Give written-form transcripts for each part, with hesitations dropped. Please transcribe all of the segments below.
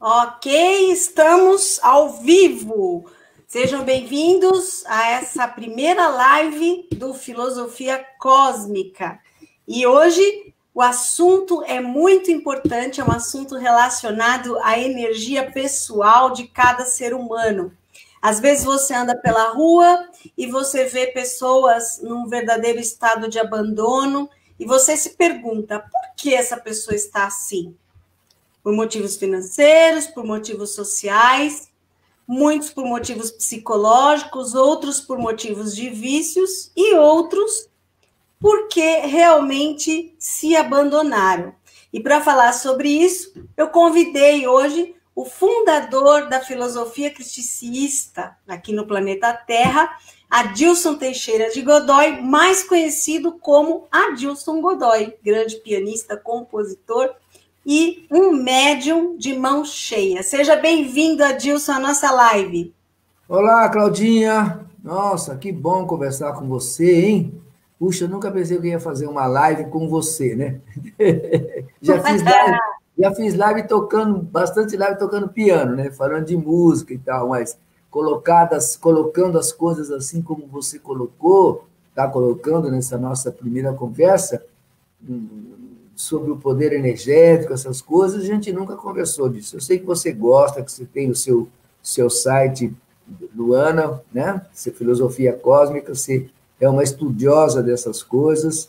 Ok, estamos ao vivo. Sejam bem-vindos a essa primeira live do Filosofia Cósmica. E hoje o assunto é muito importante, é um assunto relacionado à energia pessoal de cada ser humano. Às vezes você anda pela rua e você vê pessoas num verdadeiro estado de abandono e você se pergunta, por que essa pessoa está assim? Por motivos financeiros, por motivos sociais, muitos por motivos psicológicos, outros por motivos de vícios e outros porque realmente se abandonaram. E para falar sobre isso, eu convidei hoje o fundador da filosofia criticista aqui no planeta Terra, Adilson Teixeira de Godoy, mais conhecido como Adilson Godoy, grande pianista, compositor e um médium de mão cheia. Seja bem-vindo, Adilson, à nossa live. Olá, Claudinha. Nossa, que bom conversar com você, hein? Puxa, eu nunca pensei que eu ia fazer uma live com você, né? Já fiz live, já fiz live tocando, bastante live tocando piano, né? Falando de música e tal, mas colocando as coisas assim como você colocou, está colocando nessa nossa primeira conversa, sobre o poder energético, essas coisas, a gente nunca conversou disso. Eu sei que você gosta, que você tem o seu site, Luana, né? Você filosofia cósmica, você é uma estudiosa dessas coisas.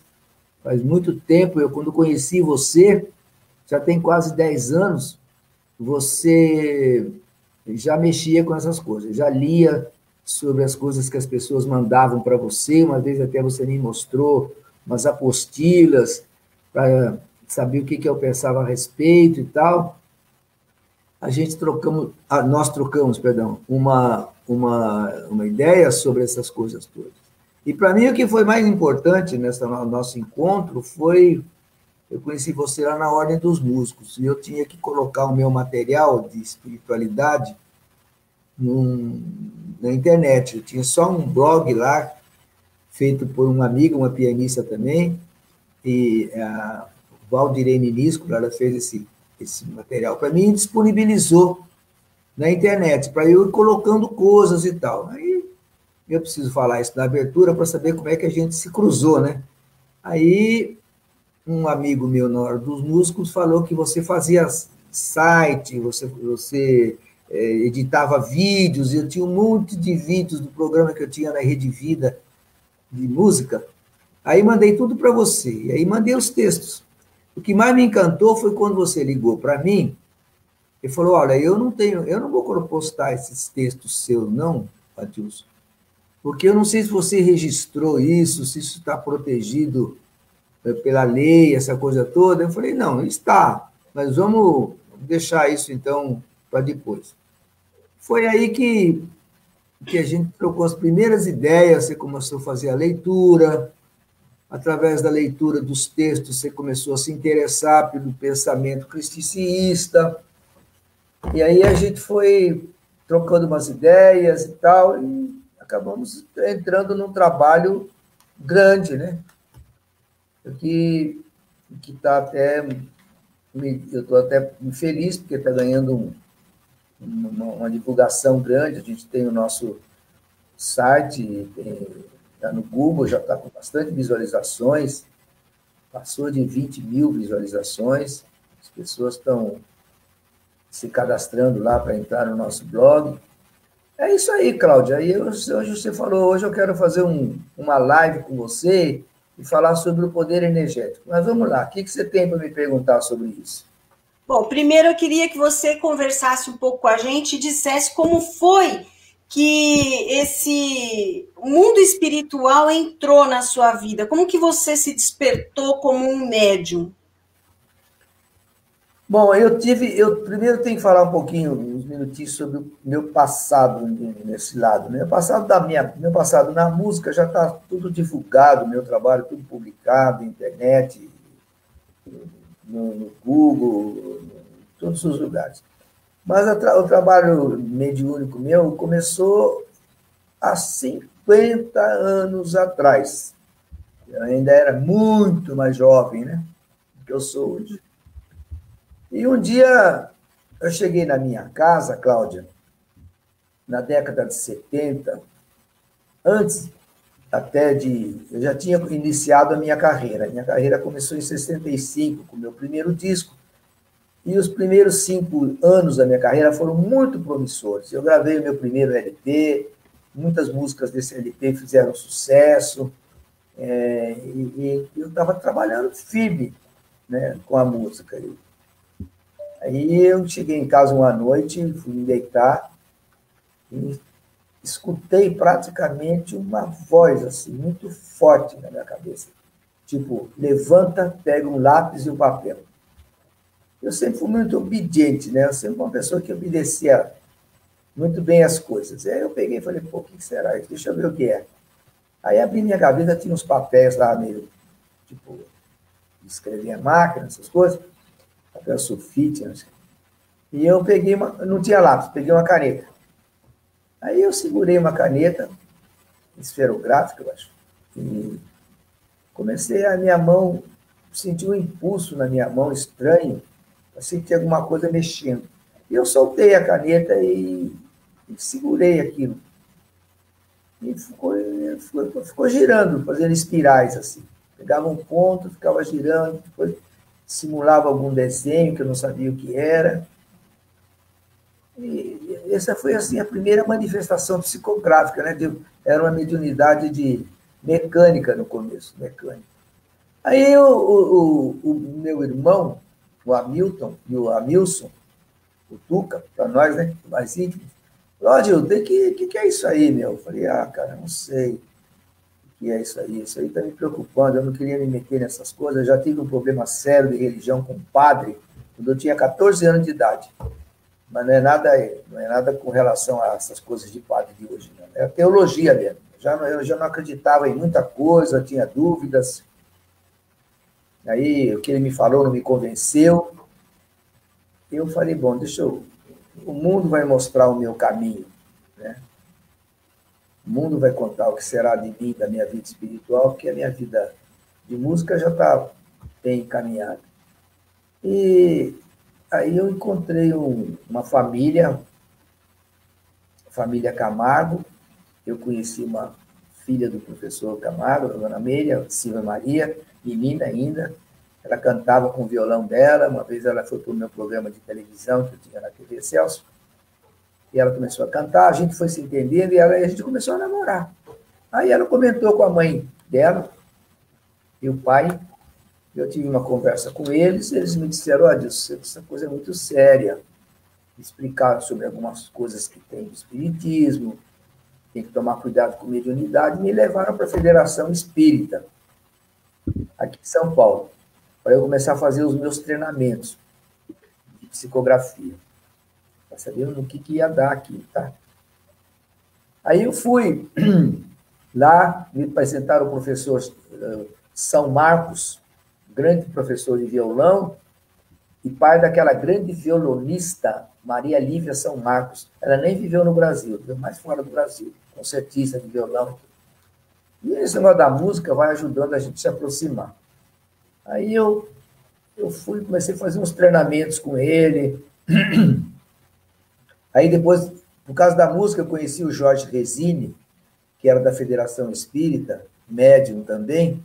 Faz muito tempo, eu quando conheci você, já tem quase 10 anos, você já mexia com essas coisas, já lia sobre as coisas que as pessoas mandavam para você, uma vez até você me mostrou umas apostilas para saber o que eu pensava a respeito e tal. Nós trocamos, perdão, uma ideia sobre essas coisas todas. E para mim o que foi mais importante nesse nosso encontro foi, eu conheci você lá na Ordem dos Músicos, e eu tinha que colocar o meu material de espiritualidade na internet. Eu tinha só um blog lá, feito por uma amiga, uma pianista também, e a Valdirene Nisco, ela fez esse material para mim e disponibilizou na internet, para eu ir colocando coisas e tal. Aí eu preciso falar isso na abertura para saber como é que a gente se cruzou, né? Aí um amigo meu na hora dos músicos falou que você fazia site, você editava vídeos, e eu tinha um monte de vídeos do programa que eu tinha na Rede Vida de música. Aí mandei tudo para você, e aí mandei os textos. O que mais me encantou foi quando você ligou para mim e falou: olha, eu não vou postar esses textos seus, não, Adilson, porque eu não sei se você registrou isso, se isso está protegido pela lei, essa coisa toda. Eu falei: não, está, mas vamos deixar isso então para depois. Foi aí que a gente trocou as primeiras ideias, você começou a fazer a leitura. Através da leitura dos textos, você começou a se interessar pelo pensamento criticista, e aí a gente foi trocando umas ideias e tal, e acabamos entrando num trabalho grande, né? Que está até... Eu estou até feliz, porque está ganhando uma divulgação grande. A gente tem o nosso site, está no Google, já está com bastante visualizações, passou de 20 mil visualizações, as pessoas estão se cadastrando lá para entrar no nosso blog. É isso aí, Cláudia. Aí hoje você falou, hoje eu quero fazer uma live com você e falar sobre o poder energético. Mas vamos lá, o que você tem para me perguntar sobre isso? Bom, primeiro eu queria que você conversasse um pouco com a gente e dissesse como foi que esse mundo espiritual entrou na sua vida. Como que você se despertou como um médium? Bom, eu primeiro tenho que falar um pouquinho, uns minutinhos sobre o meu passado nesse lado, né? Meu passado na música já está tudo divulgado, meu trabalho tudo publicado, na internet, no Google, em todos os lugares. Mas o trabalho mediúnico meu começou há 50 anos atrás. Eu ainda era muito mais jovem, né, do que eu sou hoje. E um dia eu cheguei na minha casa, Cláudia, na década de 70, antes até de... Eu já tinha iniciado a minha carreira. Minha carreira começou em 65, com o meu primeiro disco, e os primeiros 5 anos da minha carreira foram muito promissores. Eu gravei o meu primeiro LP, muitas músicas desse LP fizeram sucesso, e eu estava trabalhando firme, né, com a música. Aí eu cheguei em casa uma noite, fui me deitar e escutei praticamente uma voz assim, muito forte na minha cabeça. Tipo, levanta, pega um lápis e um papel. Eu sempre fui muito obediente, né? Eu sempre fui uma pessoa que obedecia muito bem as coisas. Aí eu peguei e falei, pô, o que será isso? Deixa eu ver o que é. Aí abri minha gaveta, tinha uns papéis lá meio, tipo, escrever a máquina, essas coisas, papel sulfite, né? E eu peguei não tinha lápis, peguei uma caneta. Aí eu segurei uma caneta, esferográfica, eu acho, e comecei a minha mão, senti um impulso na minha mão estranho, assim que tinha alguma coisa mexendo. E eu soltei a caneta e segurei aquilo. E ficou girando, fazendo espirais assim. Pegava um ponto, ficava girando, depois simulava algum desenho que eu não sabia o que era. E essa foi assim a primeira manifestação psicográfica, né? Era uma mediunidade mecânica no começo, mecânica. Aí o meu irmão, o Hamilton e o Hamilson, o Tuca, para nós, né, mais íntimos, falou, Adilson, que é isso aí, meu? Eu falei, cara, não sei o que é isso aí está me preocupando, eu não queria me meter nessas coisas, eu já tive um problema sério de religião com um padre, quando eu tinha 14 anos de idade, mas não é nada com relação a essas coisas de padre de hoje, não. É teologia mesmo, eu já não acreditava em muita coisa, tinha dúvidas, aí o que ele me falou não me convenceu, eu falei, bom, o mundo vai mostrar o meu caminho, né? O mundo vai contar o que será de mim, da minha vida espiritual, porque a minha vida de música já está bem encaminhada. E aí eu encontrei uma família Camargo, eu conheci uma filha do professor Camargo, a dona Meire, Silvia Maria, menina ainda, ela cantava com o violão dela, uma vez ela foi para o meu programa de televisão, que eu tinha na TV Celso, e ela começou a cantar, a gente foi se entendendo, e a gente começou a namorar. Aí ela comentou com a mãe dela, e o pai, eu tive uma conversa com eles me disseram, Adilson, essa coisa é muito séria, explicaram sobre algumas coisas que tem do espiritismo, tem que tomar cuidado com mediunidade, e me levaram para a Federação Espírita, aqui em São Paulo, para eu começar a fazer os meus treinamentos de psicografia, para saber no que ia dar aqui, tá? Aí eu fui lá, me apresentaram o professor São Marcos, grande professor de violão, e pai daquela grande violonista, Maria Lívia São Marcos. Ela nem viveu no Brasil, viveu mais fora do Brasil, concertista de violão. E esse negócio da música vai ajudando a gente a se aproximar. Aí eu fui, comecei a fazer uns treinamentos com ele. Aí depois, por causa da música, eu conheci o Jorge Resine, que era da Federação Espírita, médium também,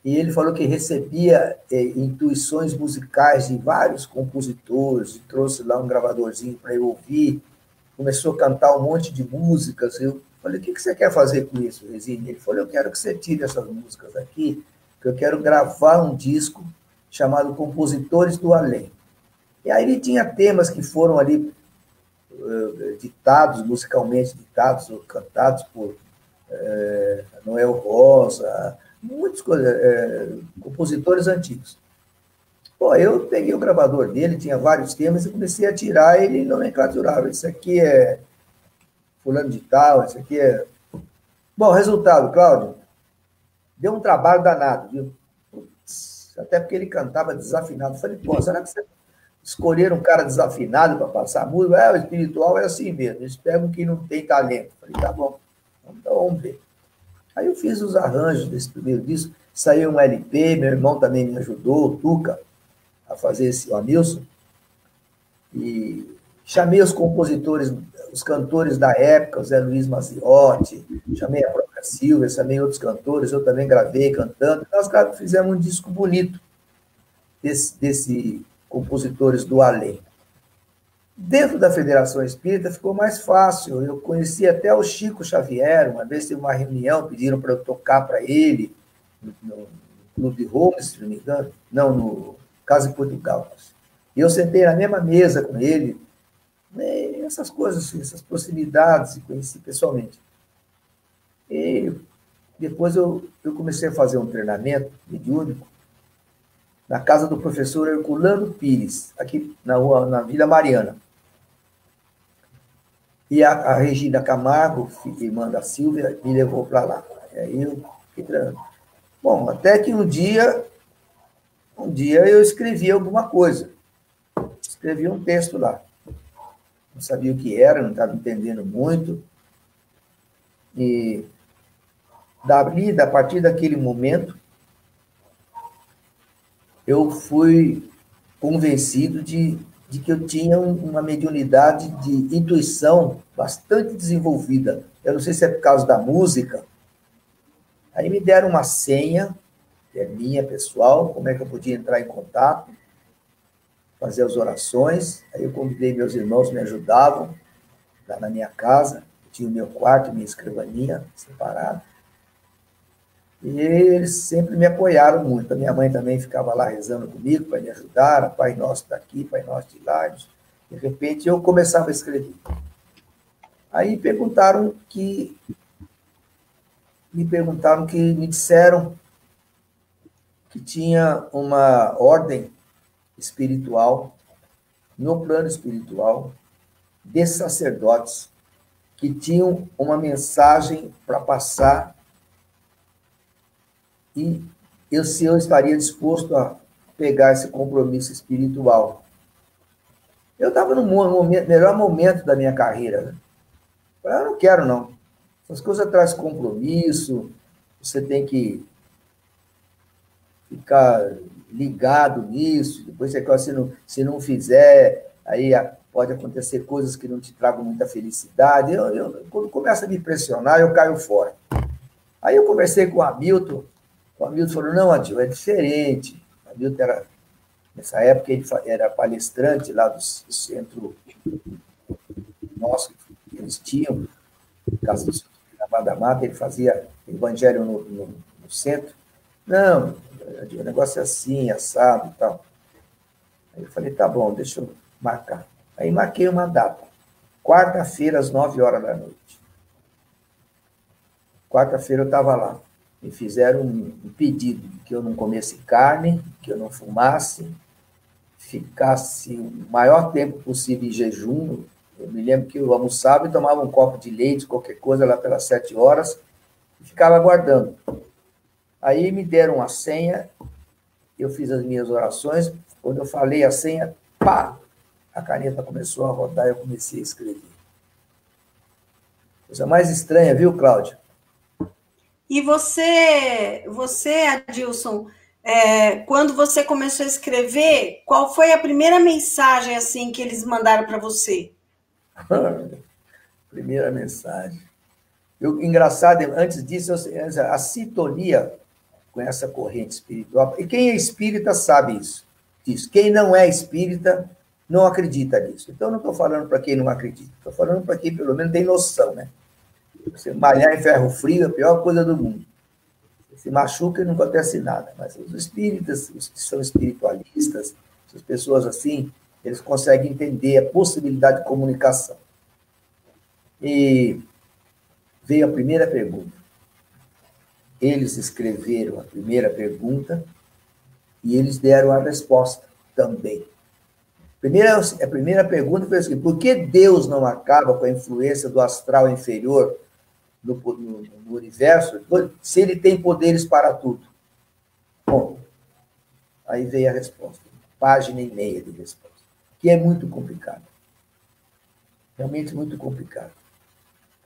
e ele falou que recebia intuições musicais de vários compositores, e trouxe lá um gravadorzinho para eu ouvir, começou a cantar um monte de músicas. Eu falei, o que você quer fazer com isso, Resine? Ele falou, eu quero que você tire essas músicas aqui, que eu quero gravar um disco chamado Compositores do Além. E aí ele tinha temas que foram ali ditados, musicalmente ditados, ou cantados por Noel Rosa, muitos compositores antigos. Pô, eu peguei o gravador dele, tinha vários temas, e comecei a tirar ele e nomenclaturava. Isso aqui é fulano de tal, isso aqui é... Bom, resultado, Cláudio, deu um trabalho danado, viu? Putz, até porque ele cantava desafinado. Eu falei, pô, será que você escolheram um cara desafinado para passar a música? O espiritual é assim mesmo, eles pegam quem não tem talento. Eu falei, tá bom, então vamos ver. Aí eu fiz os arranjos desse primeiro disco, saiu um LP, meu irmão também me ajudou, o Tuca, a fazer esse, o Hamilton. e chamei os compositores, os cantores da época, o Zé Luiz Maziotti, chamei a própria Silvia, chamei outros cantores, eu também gravei cantando. Nós fizemos um disco bonito desse compositores do além. Dentro da Federação Espírita ficou mais fácil. Eu conheci até o Chico Xavier, uma vez teve uma reunião, pediram para eu tocar para ele no Clube Holmes, se não me engano, não, no Casa de Portugal. E eu sentei na mesma mesa com ele, essas coisas, assim, essas proximidades, e conheci pessoalmente. E depois eu comecei a fazer um treinamento mediúnico na casa do professor Herculano Pires, aqui na Vila Mariana. E a Regina Camargo, irmã da Silvia, me levou para lá. E aí eu fiquei treinando. Bom, até que um dia eu escrevi alguma coisa. Escrevi um texto lá. Não sabia o que era, não estava entendendo muito. E a partir daquele momento, eu fui convencido de que eu tinha uma mediunidade de intuição bastante desenvolvida. Eu não sei se é por causa da música. Aí me deram uma senha, que é minha, pessoal, como é que eu podia entrar em contato, fazer as orações. Aí eu convidei meus irmãos, me ajudavam lá na minha casa. Eu tinha o meu quarto, minha escrivaninha separada. E eles sempre me apoiaram muito. A minha mãe também ficava lá rezando comigo para me ajudar, Pai Nosso daqui, Pai Nosso de lá. De repente, eu começava a escrever. Aí me disseram que tinha uma ordem espiritual, no plano espiritual, de sacerdotes que tinham uma mensagem para passar e se eu estaria disposto a pegar esse compromisso espiritual. Eu estava no melhor momento da minha carreira. Né? Eu não quero, não. Essas coisas trazem compromisso, você tem que ficar ligado nisso, depois se não fizer, aí pode acontecer coisas que não te tragam muita felicidade. Quando começa a me pressionar, eu caio fora. Aí eu conversei com o Hamilton falou, não, Adil, é diferente. O Hamilton nessa época, ele era palestrante lá do centro nosso, que eles tinham, Casa do Centro da Mata, ele fazia evangelho no centro. Não, o negócio é assim, assado e tal. Aí eu falei, tá bom, deixa eu marcar. Aí marquei uma data. Quarta-feira, às 9h da noite. Quarta-feira eu estava lá. Me fizeram um pedido que eu não comesse carne, que eu não fumasse, ficasse o maior tempo possível em jejum. Eu me lembro que eu almoçava e tomava um copo de leite, qualquer coisa, lá pelas 7h, e ficava aguardando. Aí me deram a senha, eu fiz as minhas orações, quando eu falei a senha, pá! A caneta começou a rodar e eu comecei a escrever. Coisa mais estranha, viu, Cláudia? E você, Adilson, quando você começou a escrever, qual foi a primeira mensagem assim que eles mandaram para você? Primeira mensagem. Engraçado, antes disso, a sintonia com essa corrente espiritual. E quem é espírita sabe isso. Quem não é espírita não acredita nisso. Então, não estou falando para quem não acredita. Estou falando para quem, pelo menos, tem noção, né? Você malhar em ferro frio é a pior coisa do mundo. Você se machuca e não acontece nada. Mas os espíritas, os que são espiritualistas, essas pessoas assim, eles conseguem entender a possibilidade de comunicação. E veio a primeira pergunta. Eles escreveram a primeira pergunta e eles deram a resposta também. A primeira pergunta foi assim: por que Deus não acaba com a influência do astral inferior no universo, se ele tem poderes para tudo? Bom, aí veio a resposta. Página e meia de resposta. Que é muito complicado. Realmente muito complicado.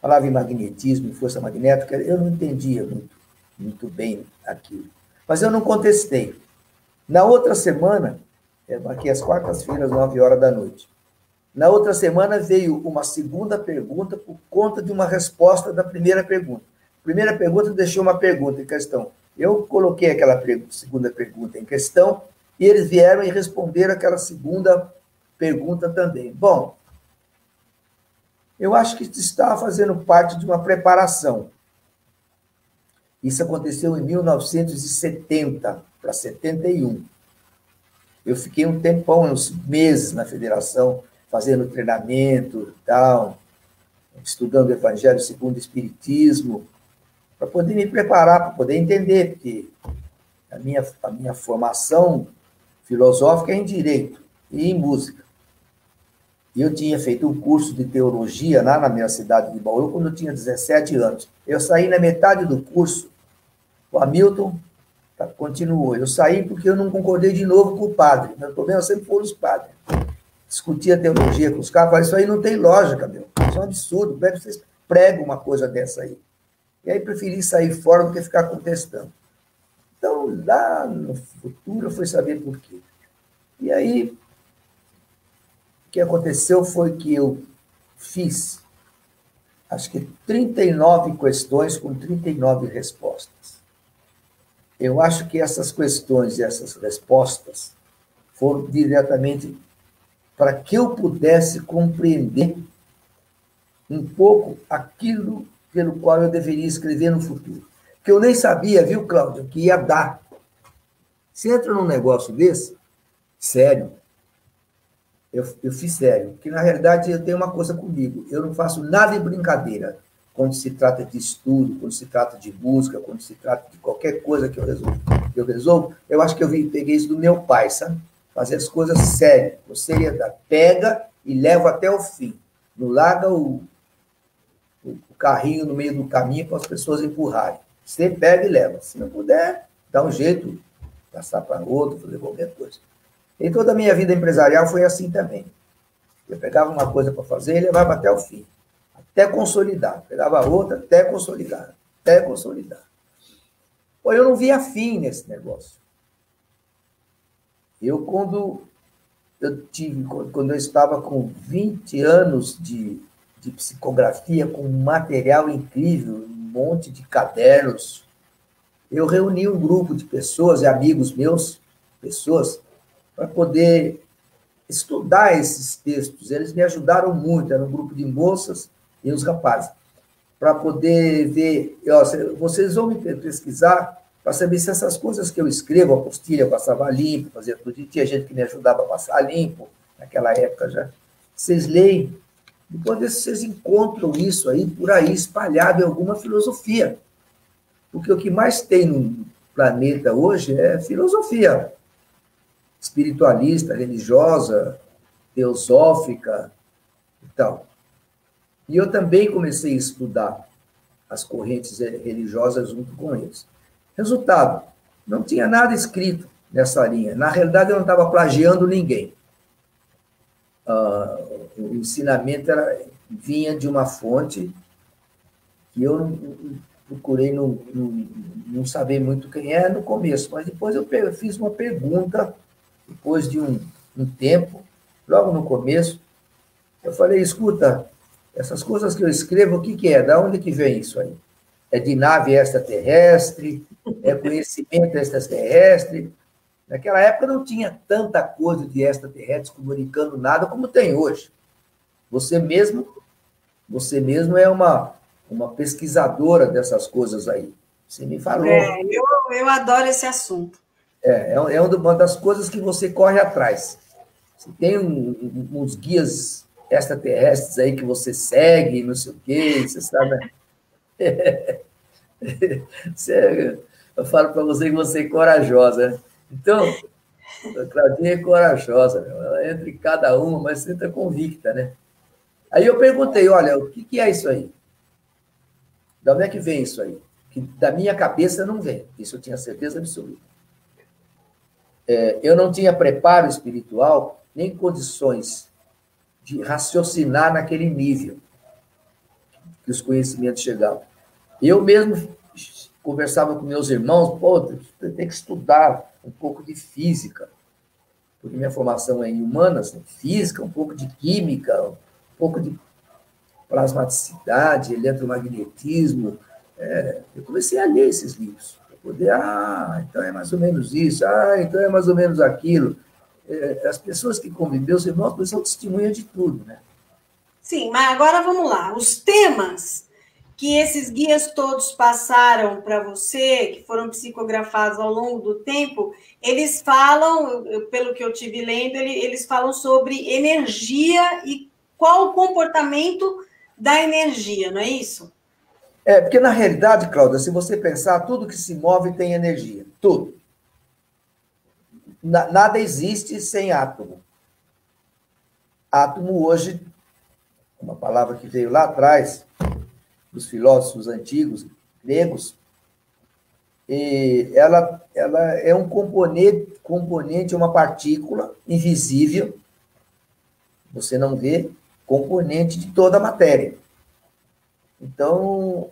Falava em magnetismo, em força magnética, eu não entendia muito bem aquilo. Mas eu não contestei. Na outra semana, marquei as quartas-feiras, 9h da noite. Na outra semana veio uma segunda pergunta por conta de uma resposta da primeira pergunta. A primeira pergunta deixou uma pergunta em questão. Eu coloquei aquela segunda pergunta em questão e eles vieram e responderam aquela segunda pergunta também. Bom, eu acho que isso estava fazendo parte de uma preparação. Isso aconteceu em 1970 para 71. Eu fiquei um tempão, uns meses na federação, fazendo treinamento e tal, estudando o Evangelho segundo o Espiritismo, para poder me preparar, para poder entender, porque a minha formação filosófica é em Direito e em Música. E eu tinha feito um curso de teologia lá na minha cidade de Bauru, quando eu tinha 17 anos. Eu saí na metade do curso, o Hamilton continuou. Eu saí porque eu não concordei de novo com o padre. Meu problema sempre foram os padres. Discutia teologia com os caras, falei, isso aí não tem lógica, meu. Isso é um absurdo. Como é que vocês pregam uma coisa dessa aí? E aí preferi sair fora do que ficar contestando. Então, lá no futuro, eu fui saber por quê. E aí, o que aconteceu foi que eu fiz, acho que 39 questões com 39 respostas. Eu acho que essas questões e essas respostas foram diretamente para que eu pudesse compreender um pouco aquilo pelo qual eu deveria escrever no futuro. Que eu nem sabia, viu, Cláudio, que ia dar. Você entra num negócio desse, sério, eu fiz sério, porque na realidade eu tenho uma coisa comigo, eu não faço nada em brincadeira quando se trata de estudo, quando se trata de música, quando se trata de qualquer coisa que eu resolvo, eu acho que peguei isso do meu pai, sabe? Fazer as coisas sérias, com seriedade. Pega e leva até o fim. Não larga o carrinho no meio do caminho para as pessoas empurrarem. Você pega e leva. Se não puder, dá um jeito, passar para outro, fazer qualquer coisa. E toda a minha vida empresarial foi assim também. Eu pegava uma coisa para fazer e levava até o fim. Até consolidar. Pegava outra até consolidar. Até consolidar. Pô, eu não via fim nesse negócio. Quando eu estava com 20 anos de psicografia, com um material incrível, um monte de cadernos, eu reuni um grupo de pessoas e amigos meus, pessoas, para poder estudar esses textos. Eles me ajudaram muito, era um grupo de moças e os rapazes, para poder ver, vocês vão me pesquisar para saber se essas coisas que eu escrevo, a apostila, eu passava limpo, fazia tudo, e tinha gente que me ajudava a passar limpo, naquela época já. Vocês leem, depois vocês encontram isso aí, por aí, espalhado em alguma filosofia. Porque o que mais tem no planeta hoje é filosofia espiritualista, religiosa, teosófica e tal. E eu também comecei a estudar as correntes religiosas junto com eles. Resultado, não tinha nada escrito nessa linha. Na realidade, eu não estava plagiando ninguém. O ensinamento vinha de uma fonte que eu procurei não saber muito quem é no começo, mas depois eu fiz uma pergunta, depois de um tempo, logo no começo, eu falei, escuta, essas coisas que eu escrevo, o que é? Da onde que vem isso aí? É de nave extraterrestre? É conhecimento extraterrestre? Naquela época não tinha tanta coisa de extraterrestres comunicando nada como tem hoje. Você mesmo é uma pesquisadora dessas coisas aí. Você me falou. Eu adoro esse assunto. É uma das coisas que você corre atrás. Você tem uns guias extraterrestres aí que você segue, não sei o quê, você sabe. Eu falo para você que você é corajosa, né? Então, a Claudinha é corajosa, ela entra em cada uma, mas entra convicta, né? Aí eu perguntei, olha, o que é isso aí? De onde é que vem isso aí? Que da minha cabeça não vem, isso eu tinha certeza absoluta. Eu não tinha preparo espiritual, nem condições de raciocinar naquele nível que os conhecimentos chegavam. Eu mesmo conversava com meus irmãos, pô, tem que estudar um pouco de física, porque minha formação é em humanas, em física, um pouco de química, um pouco de plasmaticidade, eletromagnetismo. Eu comecei a ler esses livros, para poder, então é mais ou menos isso, então é mais ou menos aquilo. As pessoas que conviveram, os irmãos, são testemunhas de tudo, né? Sim, mas agora vamos lá. Os temas que esses guias todos passaram para você, que foram psicografados ao longo do tempo, eles falam, pelo que eu tive lendo, eles falam sobre energia e qual o comportamento da energia, não é isso? Porque na realidade, Cláudia, se você pensar, tudo que se move tem energia, tudo. Nada existe sem átomo. Átomo hoje, uma palavra que veio lá atrás, dos filósofos antigos, gregos, e ela é um componente, uma partícula invisível, você não vê, componente de toda a matéria. Então,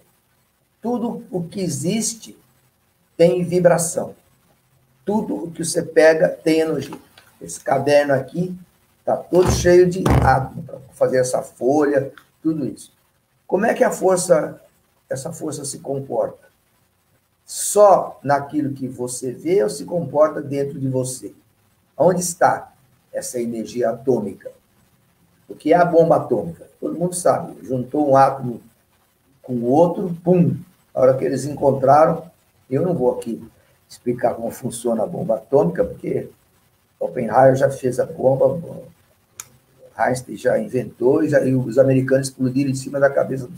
tudo o que existe tem vibração. Tudo o que você pega tem energia. Esse caderno aqui está todo cheio de átomo para fazer essa folha, tudo isso. Como é que essa força se comporta? Só naquilo que você vê ou se comporta dentro de você? Onde está essa energia atômica? O que é a bomba atômica? Todo mundo sabe. Juntou um átomo com o outro, pum! A hora que eles encontraram, eu não vou aqui explicar como funciona a bomba atômica, porque Oppenheimer já fez a bomba, Einstein já inventou, e os americanos explodiram em cima da cabeça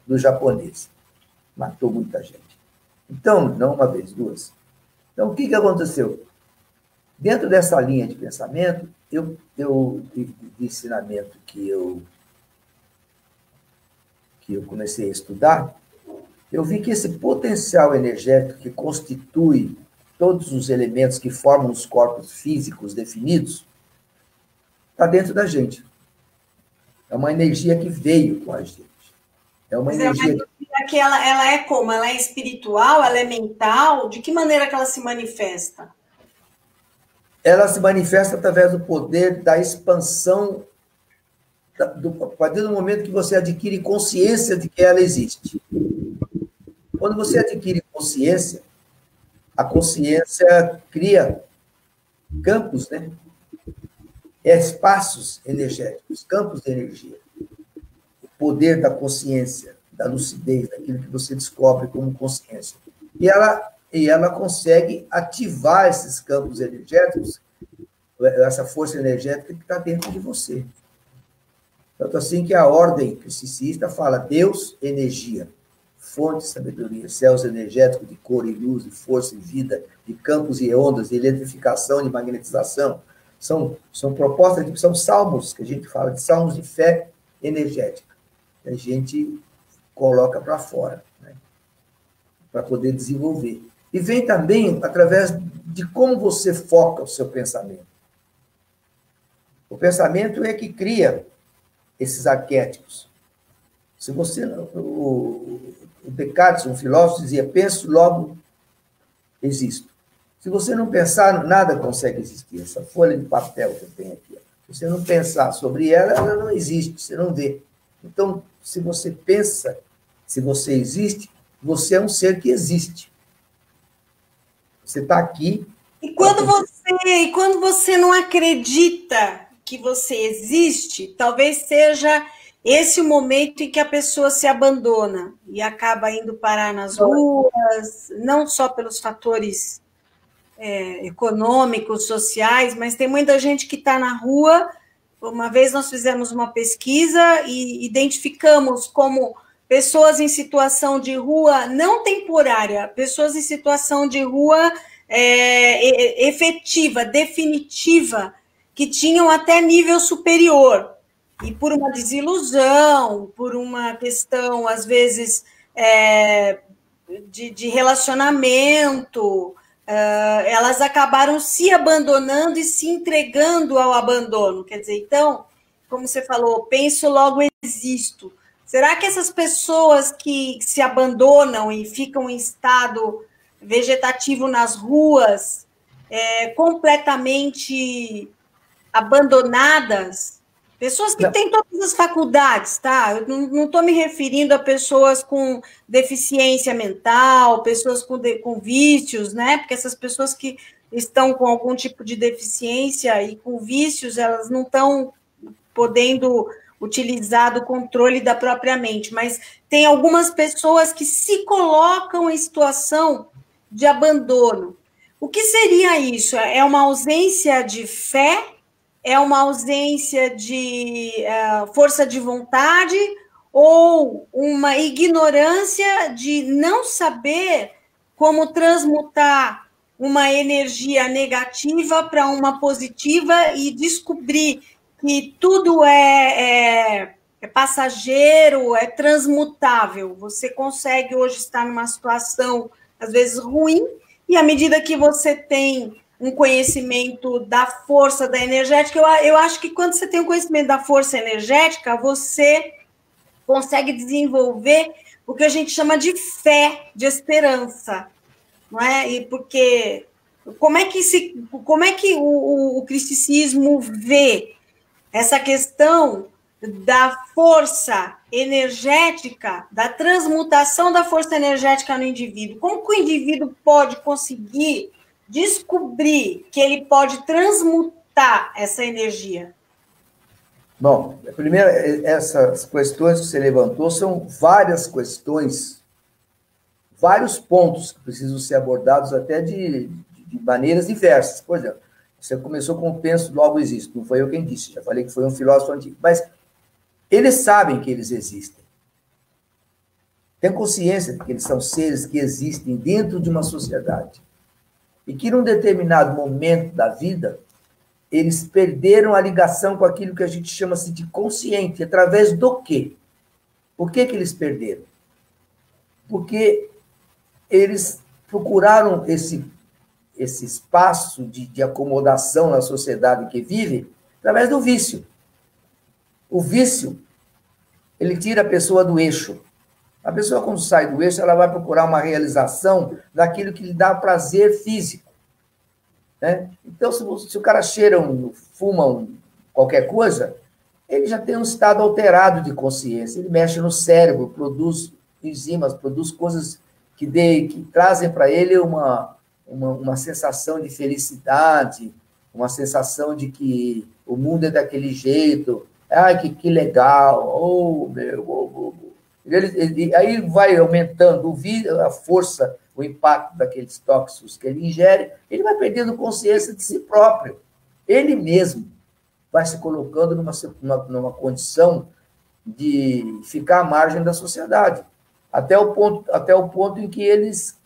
dos japoneses. Matou muita gente. Então, não uma vez, duas. Então, o que aconteceu? Dentro dessa linha de pensamento, de ensinamento que eu comecei a estudar, eu vi que esse potencial energético que constitui todos os elementos que formam os corpos físicos definidos, está dentro da gente. É uma energia que veio com a gente. É uma energia que ela é como? Ela é espiritual? Ela é mental? De que maneira que ela se manifesta? Ela se manifesta através do poder da expansão, a partir do momento que você adquire consciência de que ela existe. Quando você adquire consciência, a consciência cria campos, né? Espaços energéticos, campos de energia. O poder da consciência, da lucidez, daquilo que você descobre como consciência. E ela consegue ativar esses campos energéticos, essa força energética que está dentro de você. Tanto assim que a ordem classicista fala Deus, energia, fonte de sabedoria, céus energéticos de cor e luz, de força e vida, de campos e ondas, de eletrificação, de magnetização. São propostas, são salmos, que a gente fala de salmos de fé energética. Que a gente coloca para fora, né? Para poder desenvolver. E vem também através de como você foca o seu pensamento. O pensamento é que cria esses arquétipos. Se você, o Descartes, um filósofo, dizia, penso, logo existo. Se você não pensar, nada consegue existir. Essa folha de papel que eu tenho aqui, se você não pensar sobre ela, ela não existe, você não vê. Então, se você pensa, se você existe, você é um ser que existe. Você está aqui. E quando você não acredita que você existe, talvez seja esse o momento em que a pessoa se abandona e acaba indo parar nas ruas, não só pelos fatores econômicos, sociais, mas tem muita gente que está na rua. Uma vez nós fizemos uma pesquisa e identificamos como pessoas em situação de rua não temporária, pessoas em situação de rua efetiva, definitiva, que tinham até nível superior. E por uma desilusão, por uma questão, às vezes, de relacionamento, elas acabaram se abandonando e se entregando ao abandono. Quer dizer, então, como você falou, penso, logo existo. Será que essas pessoas que se abandonam e ficam em estado vegetativo nas ruas, completamente abandonadas, pessoas que têm todas as faculdades, tá? Eu não estou me referindo a pessoas com deficiência mental, pessoas com vícios, né? Porque essas pessoas que estão com algum tipo de deficiência e com vícios, elas não estão podendo utilizar do controle da própria mente, mas tem algumas pessoas que se colocam em situação de abandono. O que seria isso? É uma ausência de fé? É uma ausência de força de vontade? Ou uma ignorância de não saber como transmutar uma energia negativa para uma positiva e descobrir que tudo é passageiro, é transmutável. Você consegue hoje estar numa situação, às vezes, ruim, e à medida que você tem um conhecimento da força da energética, eu acho que quando você tem um conhecimento da força energética, você consegue desenvolver o que a gente chama de fé, de esperança, não é? E porque como é que o cristicismo vê essa questão da força energética, da transmutação da força energética no indivíduo? Como que o indivíduo pode conseguir descobrir que ele pode transmutar essa energia? Bom, primeiro, essas questões que você levantou são várias questões, vários pontos que precisam ser abordados até de maneiras diversas. Por exemplo, você começou com o penso, logo existe. Não foi eu quem disse, já falei que foi um filósofo antigo. Mas eles sabem que eles existem. Têm consciência de que eles são seres que existem dentro de uma sociedade. E que num determinado momento da vida, eles perderam a ligação com aquilo que a gente chama-se de consciente. Através do quê? Por que eles perderam? Porque eles procuraram esse espaço de acomodação na sociedade que vive através do vício. O vício, ele tira a pessoa do eixo. A pessoa, quando sai do eixo, ela vai procurar uma realização daquilo que lhe dá prazer físico. Né? Então, se o cara cheira, fuma qualquer coisa, ele já tem um estado alterado de consciência. Ele mexe no cérebro, produz enzimas, produz coisas que trazem para ele uma sensação de felicidade, uma sensação de que o mundo é daquele jeito. Ai, que legal! Oh, meu! Aí vai aumentando a força, o impacto daqueles tóxicos que ele ingere, ele vai perdendo consciência de si próprio. Ele mesmo vai se colocando numa condição de ficar à margem da sociedade, até o ponto em que eles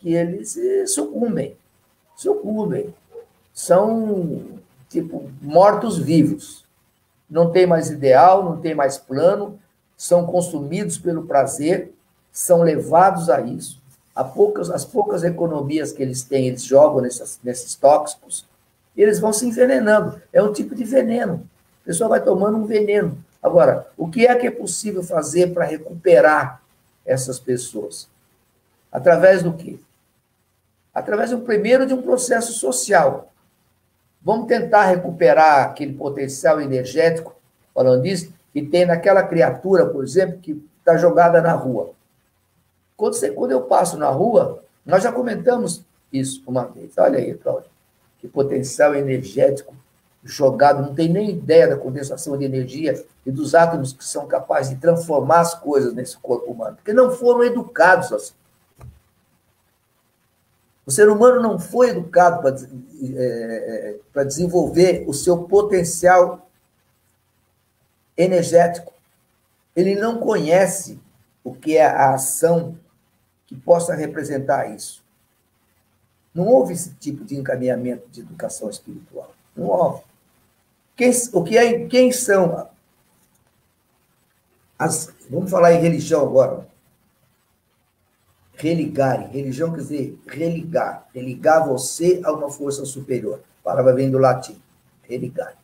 sucumbem. São, tipo, mortos-vivos. Não tem mais ideal, não tem mais plano, são consumidos pelo prazer, são levados a isso. As poucas economias que eles têm, eles jogam nesses tóxicos, e eles vão se envenenando. É um tipo de veneno. A pessoa vai tomando um veneno. Agora, o que é possível fazer para recuperar essas pessoas? Através do quê? Através, primeiro, de um processo social. Vamos tentar recuperar aquele potencial energético, falando disso, que tem naquela criatura, por exemplo, que está jogada na rua. Quando eu passo na rua, nós já comentamos isso uma vez. Olha aí, Cláudio, que potencial energético jogado, não tem nem ideia da condensação de energia e dos átomos que são capazes de transformar as coisas nesse corpo humano, porque não foram educados assim. O ser humano não foi educado para desenvolver o seu potencial energético. Ele não conhece o que é a ação que possa representar isso. Não houve esse tipo de encaminhamento de educação espiritual. Não houve. Quem são vamos falar em religião agora. Religar. Religião quer dizer religar. Religar você a uma força superior. A palavra vem do latim. Religar.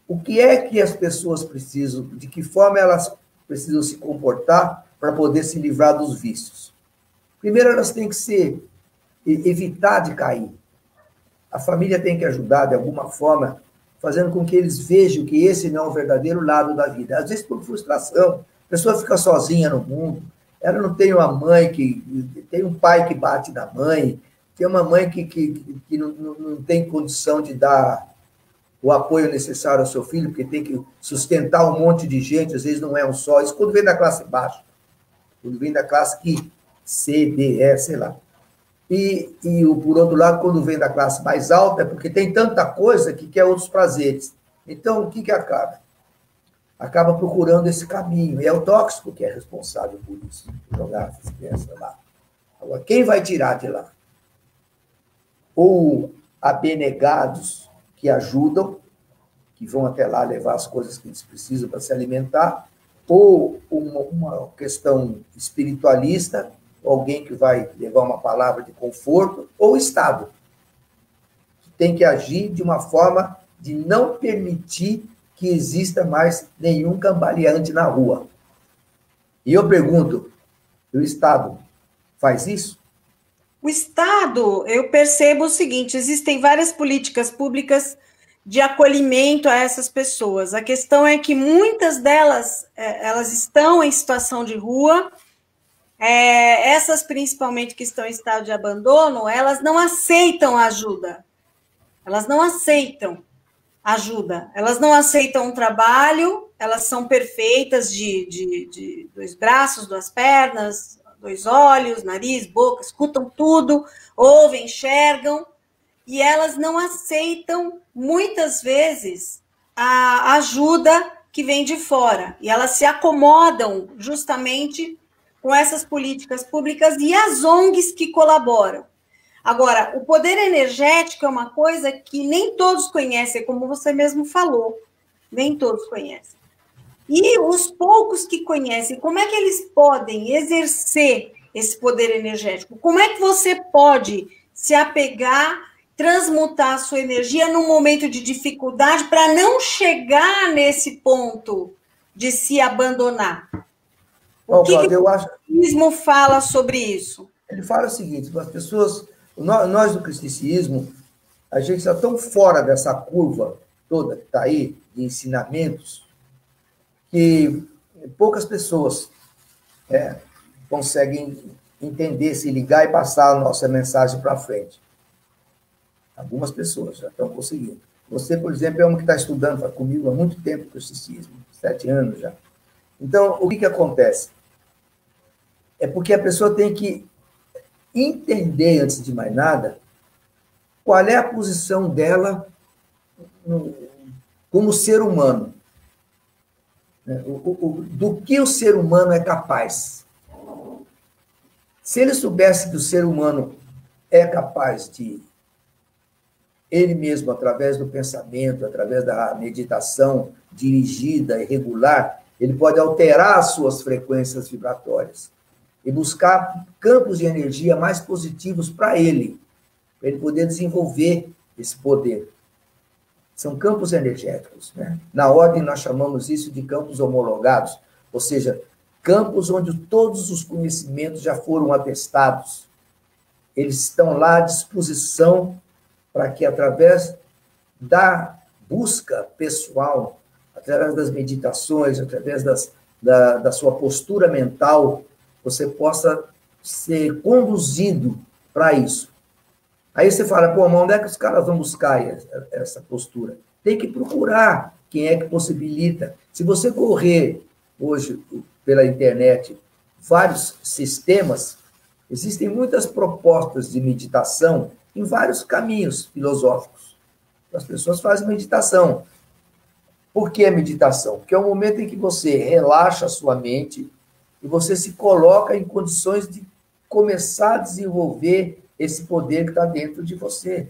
O que é que as pessoas precisam, de que forma elas precisam se comportar para poder se livrar dos vícios? Primeiro, elas têm que evitar de cair. A família tem que ajudar, de alguma forma, fazendo com que eles vejam que esse não é o verdadeiro lado da vida. Às vezes por frustração, a pessoa fica sozinha no mundo, ela não tem uma mãe tem um pai que bate na mãe, tem uma mãe que não tem condição de dar o apoio necessário ao seu filho, porque tem que sustentar um monte de gente, às vezes não é um só. Isso quando vem da classe baixa, quando vem da classe C, D, E, sei lá. Por outro lado, quando vem da classe mais alta, é porque tem tanta coisa que quer outros prazeres. Então, o que acaba? Acaba procurando esse caminho. E é o tóxico que é responsável por isso, jogar essas crianças lá. Agora, quem vai tirar de lá? Ou abnegados que ajudam, que vão até lá levar as coisas que eles precisam para se alimentar, ou uma questão espiritualista, alguém que vai levar uma palavra de conforto, ou o Estado, que tem que agir de uma forma de não permitir que exista mais nenhum cambaleante na rua. E eu pergunto, o Estado faz isso? O Estado, eu percebo o seguinte, existem várias políticas públicas de acolhimento a essas pessoas. A questão é que muitas delas, elas estão em situação de rua, essas principalmente que estão em estado de abandono, elas não aceitam ajuda. Elas não aceitam ajuda. Elas não aceitam um trabalho, elas são perfeitas de 2 braços, 2 pernas, 2 olhos, nariz, boca, escutam tudo, ouvem, enxergam, e elas não aceitam, muitas vezes, a ajuda que vem de fora. E elas se acomodam justamente com essas políticas públicas e as ONGs que colaboram. Agora, o poder energético é uma coisa que nem todos conhecem, como você mesmo falou, nem todos conhecem. E os poucos que conhecem, como é que eles podem exercer esse poder energético? Como é que você pode se apegar, transmutar a sua energia num momento de dificuldade para não chegar nesse ponto de se abandonar? O que o cristianismo fala sobre isso? Ele fala o seguinte, as pessoas, nós do cristianismo, a gente está tão fora dessa curva toda que está aí, de ensinamentos, que poucas pessoas conseguem entender, se ligar e passar a nossa mensagem para frente. Algumas pessoas já estão conseguindo. Você, por exemplo, é uma que está estudando comigo há muito tempo o cristianismo, 7 anos já. Então, o que acontece? É porque a pessoa tem que entender, antes de mais nada, qual é a posição dela como ser humano. Do que o ser humano é capaz. Se ele soubesse que o ser humano é capaz de ele mesmo, através do pensamento, através da meditação dirigida e regular, ele pode alterar as suas frequências vibratórias e buscar campos de energia mais positivos para ele poder desenvolver esse poder. São campos energéticos, né? Na ordem, nós chamamos isso de campos homologados, ou seja, campos onde todos os conhecimentos já foram atestados. Eles estão lá à disposição para que, através da busca pessoal, através das meditações, através da sua postura mental, você possa ser conduzido para isso. Aí você fala, pô, mas onde é que os caras vão buscar essa postura? Tem que procurar quem é que possibilita. Se você correr hoje pela internet vários sistemas, existem muitas propostas de meditação em vários caminhos filosóficos. As pessoas fazem meditação. Por que a meditação? Porque é o momento em que você relaxa a sua mente e você se coloca em condições de começar a desenvolver esse poder que está dentro de você.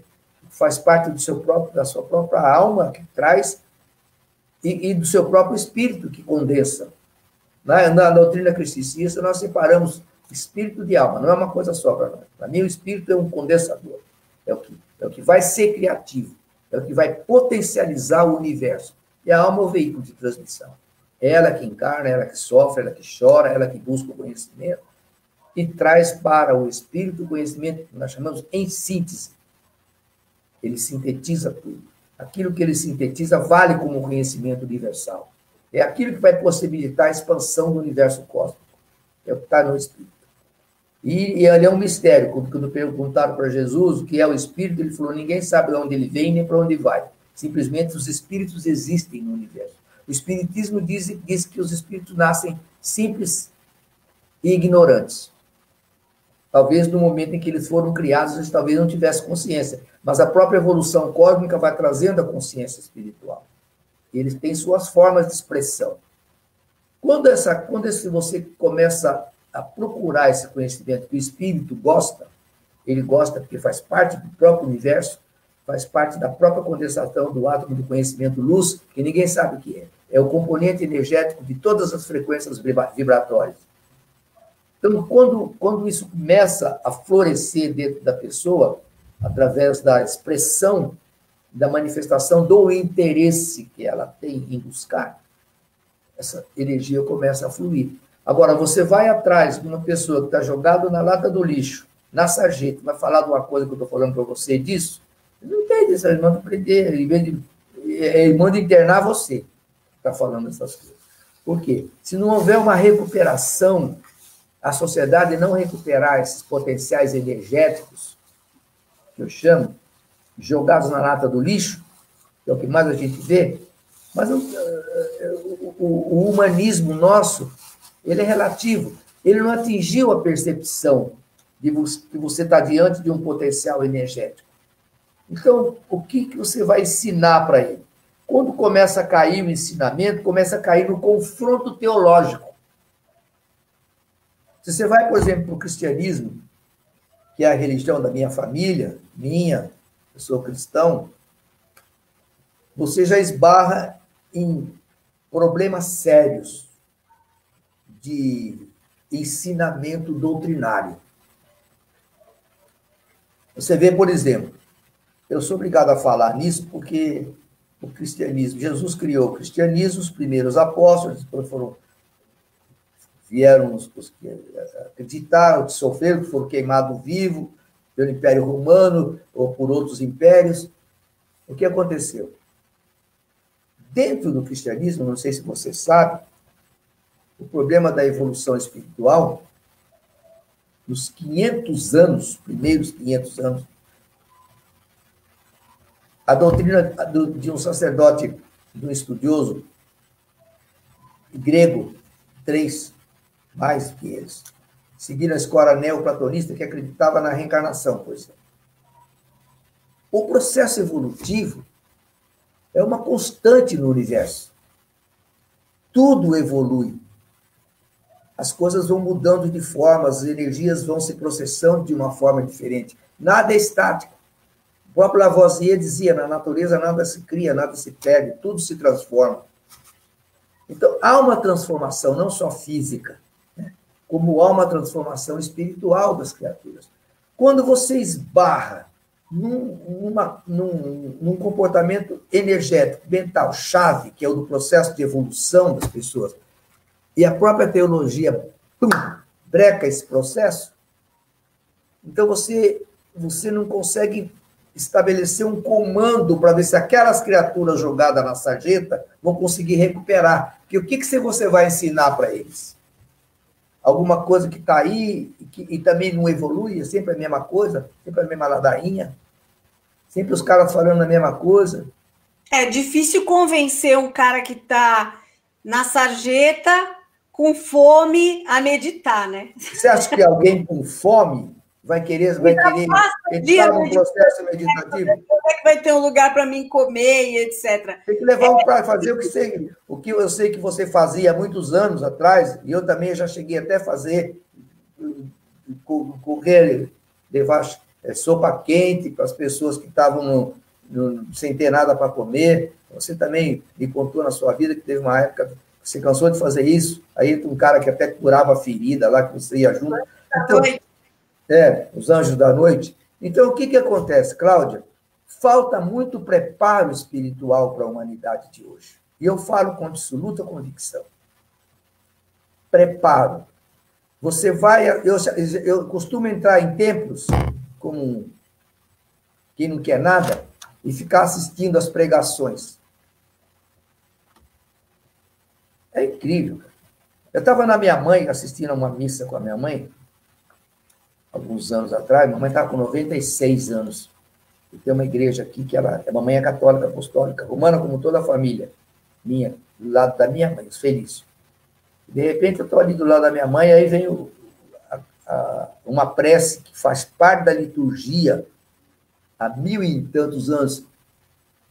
Faz parte da sua própria alma que traz e do seu próprio espírito que condensa. Na doutrina cristianicista, nós separamos espírito de alma, não é uma coisa só para nós. Para mim, o espírito é um condensador. É o que vai ser criativo, é o que vai potencializar o universo. E a alma é o veículo de transmissão. É ela que encarna, é ela que sofre, é ela que chora, é ela que busca o conhecimento e traz para o espírito o conhecimento que nós chamamos em síntese. Ele sintetiza tudo. aquilo que ele sintetiza vale como conhecimento universal. É aquilo que vai possibilitar a expansão do universo cósmico. É o que está no Espírito. E ele é um mistério. Quando perguntaram para Jesus o que é o Espírito, ele falou, ninguém sabe de onde ele vem nem para onde vai. Simplesmente os Espíritos existem no universo. O Espiritismo diz que os Espíritos nascem simples e ignorantes. Talvez no momento em que eles foram criados, eles talvez não tivessem consciência. Mas a própria evolução cósmica vai trazendo a consciência espiritual. Eles têm suas formas de expressão. Quando você começa a procurar esse conhecimento que o espírito gosta, ele gosta porque faz parte do próprio universo, faz parte da própria condensação do átomo do conhecimento luz, que ninguém sabe o que é. É o componente energético de todas as frequências vibratórias. Então, quando isso começa a florescer dentro da pessoa, através da expressão, da manifestação do interesse que ela tem em buscar, essa energia começa a fluir. Agora, você vai atrás de uma pessoa que está jogada na lata do lixo, na sarjeta, vai falar de uma coisa que eu estou falando para você disso, ele não tem disso, ele manda prender, ele manda internar você, que está falando essas coisas. Por quê? Se não houver uma recuperação, a sociedade não recuperar esses potenciais energéticos, que eu chamo, jogados na lata do lixo, que é o que mais a gente vê, mas o humanismo nosso, ele é relativo. Ele não atingiu a percepção de que você está diante de um potencial energético. Então, o que você vai ensinar para ele? Quando começa a cair o ensinamento, começa a cair no confronto teológico. Se você vai, por exemplo, para o cristianismo, que é a religião da minha família, eu sou cristão, você já esbarra em problemas sérios de ensinamento doutrinário. Você vê, por exemplo, eu sou obrigado a falar nisso porque o cristianismo, Jesus criou o cristianismo, os primeiros apóstolos, depois vieram os que acreditaram, que sofreram, que foram queimados vivos pelo Império Romano ou por outros impérios. O que aconteceu? Dentro do cristianismo, não sei se você sabe, o problema da evolução espiritual, nos 500 anos, primeiros 500 anos, a doutrina de um sacerdote, de um estudioso grego, 3 mais que eles, seguiram a escola neoplatonista que acreditava na reencarnação, por exemplo. O processo evolutivo é uma constante no universo. Tudo evolui. As coisas vão mudando de forma, as energias vão se processando de uma forma diferente. Nada é estático. O próprio Lavoisier dizia, na natureza nada se cria, nada se perde, tudo se transforma. Então, há uma transformação, não só física, né? Como há uma transformação espiritual das criaturas. Quando você esbarra num comportamento energético, mental, chave, que é o do processo de evolução das pessoas, e a própria teologia breca esse processo, então você não consegue estabelecer um comando para ver se aquelas criaturas jogadas na sarjeta vão conseguir recuperar. Porque o que você vai ensinar para eles? Alguma coisa que está aí e também não evolui, é sempre a mesma coisa, sempre a mesma ladainha, sempre os caras falando a mesma coisa. É difícil convencer um cara que está na sarjeta com fome a meditar, né? Você acha que alguém com fome vai querer entrar num processo meditativo? Como é que vai ter um lugar para mim comer e etc. Tem que levar para fazer o que eu sei que você fazia há muitos anos atrás, e eu também já cheguei até a fazer, correr, levar sopa quente para as pessoas que estavam sem ter nada para comer. Você também me contou na sua vida que teve uma época que você cansou de fazer isso, aí um cara que até curava a ferida lá, que você ia junto. Então, os anjos da noite. Então, o que acontece, Cláudia? Falta muito preparo espiritual para a humanidade de hoje. E eu falo com absoluta convicção. Preparo. Você vai... Eu costumo entrar em templos como quem não quer nada, e ficar assistindo as pregações. É incrível, cara. Eu estava na minha mãe, assistindo a uma missa com a minha mãe, alguns anos atrás. Minha mãe estava com 96 anos. E tem uma igreja aqui que ela, a mamãe é católica, apostólica, romana, como toda a família minha, do lado da minha mãe, os Felícios. De repente, eu estou ali do lado da minha mãe, aí vem uma prece que faz parte da liturgia há 1000 e tantos anos.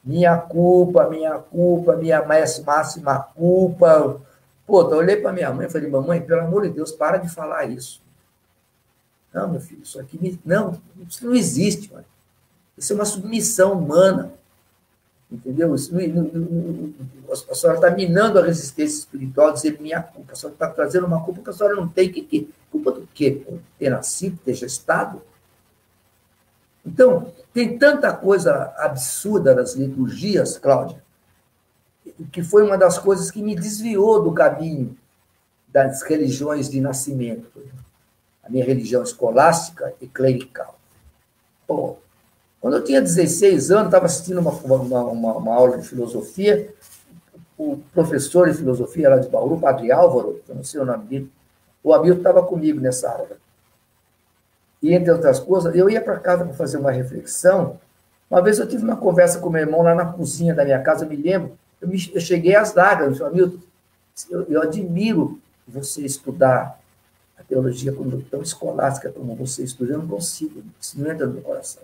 Minha culpa, minha máxima culpa. Pô, eu olhei para minha mãe e falei, mamãe, pelo amor de Deus, para de falar isso. Não, meu filho, isso aqui não, isso não existe, mano. Isso é uma submissão humana. Entendeu? Isso a senhora está minando a resistência espiritual, dizendo minha culpa. A senhora está trazendo uma culpa que a senhora não tem. Culpa do quê? Ter nascido, ter gestado? Então, tem tanta coisa absurda nas liturgias, Cláudia, que foi uma das coisas que me desviou do caminho das religiões de nascimento. A minha religião escolástica e clerical. Pô, quando eu tinha 16 anos, estava assistindo uma aula de filosofia, o professor de filosofia lá de Bauru, Padre Álvaro, eu não sei o nome dele, o Hamilton estava comigo nessa aula. E, entre outras coisas, eu ia para casa para fazer uma reflexão. Uma vez eu tive uma conversa com meu irmão lá na cozinha da minha casa, eu me lembro, eu cheguei às lágrimas, eu falei, Hamilton, eu admiro você estudar a teologia tão escolástica como você estuda, eu não consigo, isso não entra no meu coração.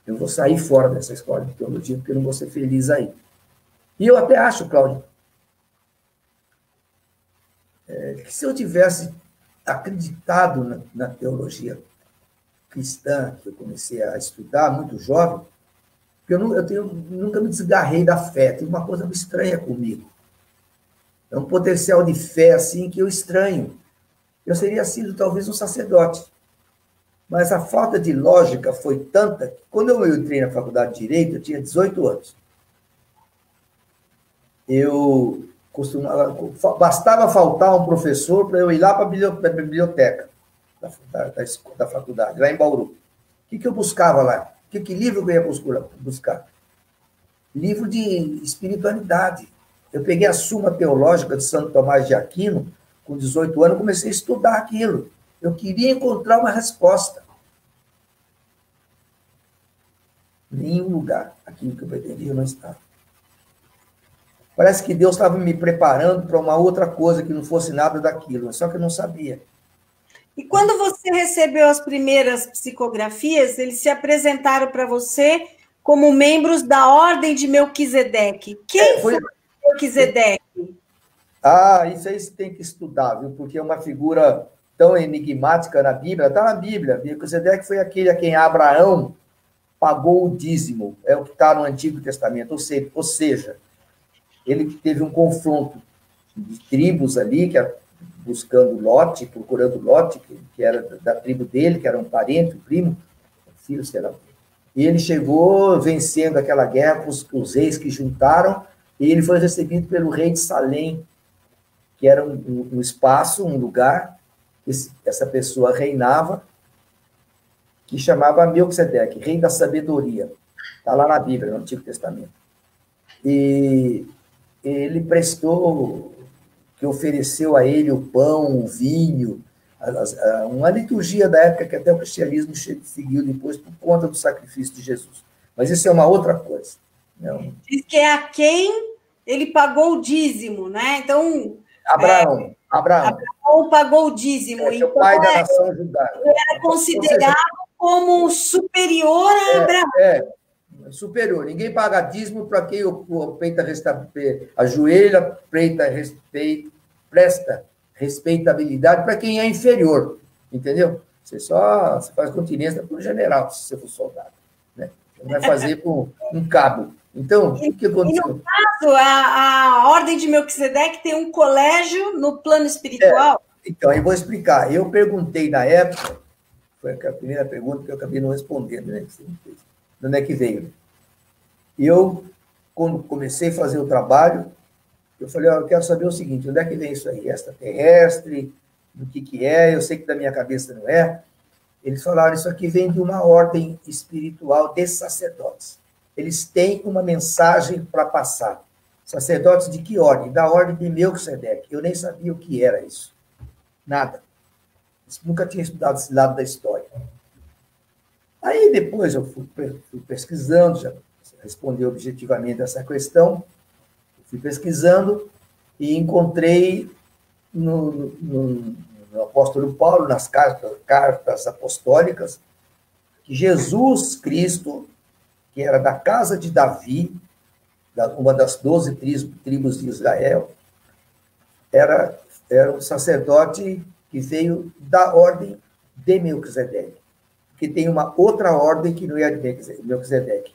Eu vou sair fora dessa escola de teologia, porque eu não vou ser feliz aí. E eu até acho, Cláudio, que se eu tivesse acreditado na teologia cristã, que eu comecei a estudar muito jovem, porque nunca me desgarrei da fé, tem uma coisa estranha comigo. É um potencial de fé assim que eu estranho. Eu teria sido talvez um sacerdote. Mas a falta de lógica foi tanta que, quando eu entrei na faculdade de Direito, eu tinha 18 anos. Eu costumava... Bastava faltar um professor para eu ir lá para a biblioteca da faculdade, lá em Bauru. O que eu buscava lá? Que livro eu ia buscar? Livro de espiritualidade. Eu peguei a Suma Teológica de Santo Tomás de Aquino, com 18 anos, comecei a estudar aquilo. Eu queria encontrar uma resposta. Em nenhum lugar, aquilo que eu pretendia, eu não estava. Parece que Deus estava me preparando para uma outra coisa que não fosse nada daquilo, só que eu não sabia. E quando você recebeu as primeiras psicografias, eles se apresentaram para você como membros da Ordem de Melquisedeque. Quem foi Melquisedeque? Isso aí você tem que estudar, viu? Porque é uma figura tão enigmática na Bíblia. Está na Bíblia. Melquisedeque foi aquele a quem Abraão pagou o dízimo. É o que está no Antigo Testamento. Ou seja, ele teve um confronto de tribos ali, buscando Lote, procurando Lote, que era da tribo dele, que era um parente, um primo, filho, sei lá. E ele chegou vencendo aquela guerra com os reis que juntaram, e ele foi recebido pelo rei de Salém, que era um espaço, um lugar, essa pessoa reinava, que chamava Melquisedeque, rei da sabedoria. Está lá na Bíblia, no Antigo Testamento. E ele que ofereceu a ele o pão, o vinho, uma liturgia da época que até o cristianismo seguiu depois por conta do sacrifício de Jesus. Mas isso é uma outra coisa. Não. Diz que é a quem ele pagou o dízimo, né? Então... Abraão pagou o dízimo. Então, o pai da nação judaica. Ele era considerado como superior a Abraão. Superior. Ninguém paga dízimo para quem o peita ajoelha, presta respeitabilidade para quem é inferior. Entendeu? Você faz continência para o general, se você for soldado. Né? Você vai fazer com um cabo. Então, o que aconteceu? E no caso, a Ordem de Melquisedeque tem um colégio no plano espiritual? Então, eu vou explicar. Eu perguntei na época, foi a primeira pergunta que eu acabei não respondendo, né? De onde é que veio? E eu, quando comecei a fazer o trabalho, eu falei, eu quero saber o seguinte, onde é que vem isso aí? Extraterrestre? Do que é? Eu sei que da minha cabeça não é. Eles falaram, isso aqui vem de uma ordem espiritual de sacerdotes. eles têm uma mensagem para passar. Sacerdotes de que ordem? Da ordem de Melquisedeque. Eu nem sabia o que era isso. Nada. Nunca tinha estudado esse lado da história. Aí depois eu fui pesquisando, já respondi objetivamente essa questão, fui pesquisando e encontrei no apóstolo Paulo, nas cartas apostólicas, que Jesus Cristo, que era da casa de Davi, uma das 12 tribos de Israel, era um sacerdote que veio da ordem de Melquisedeque, que tem uma outra ordem que não é de Melquisedeque.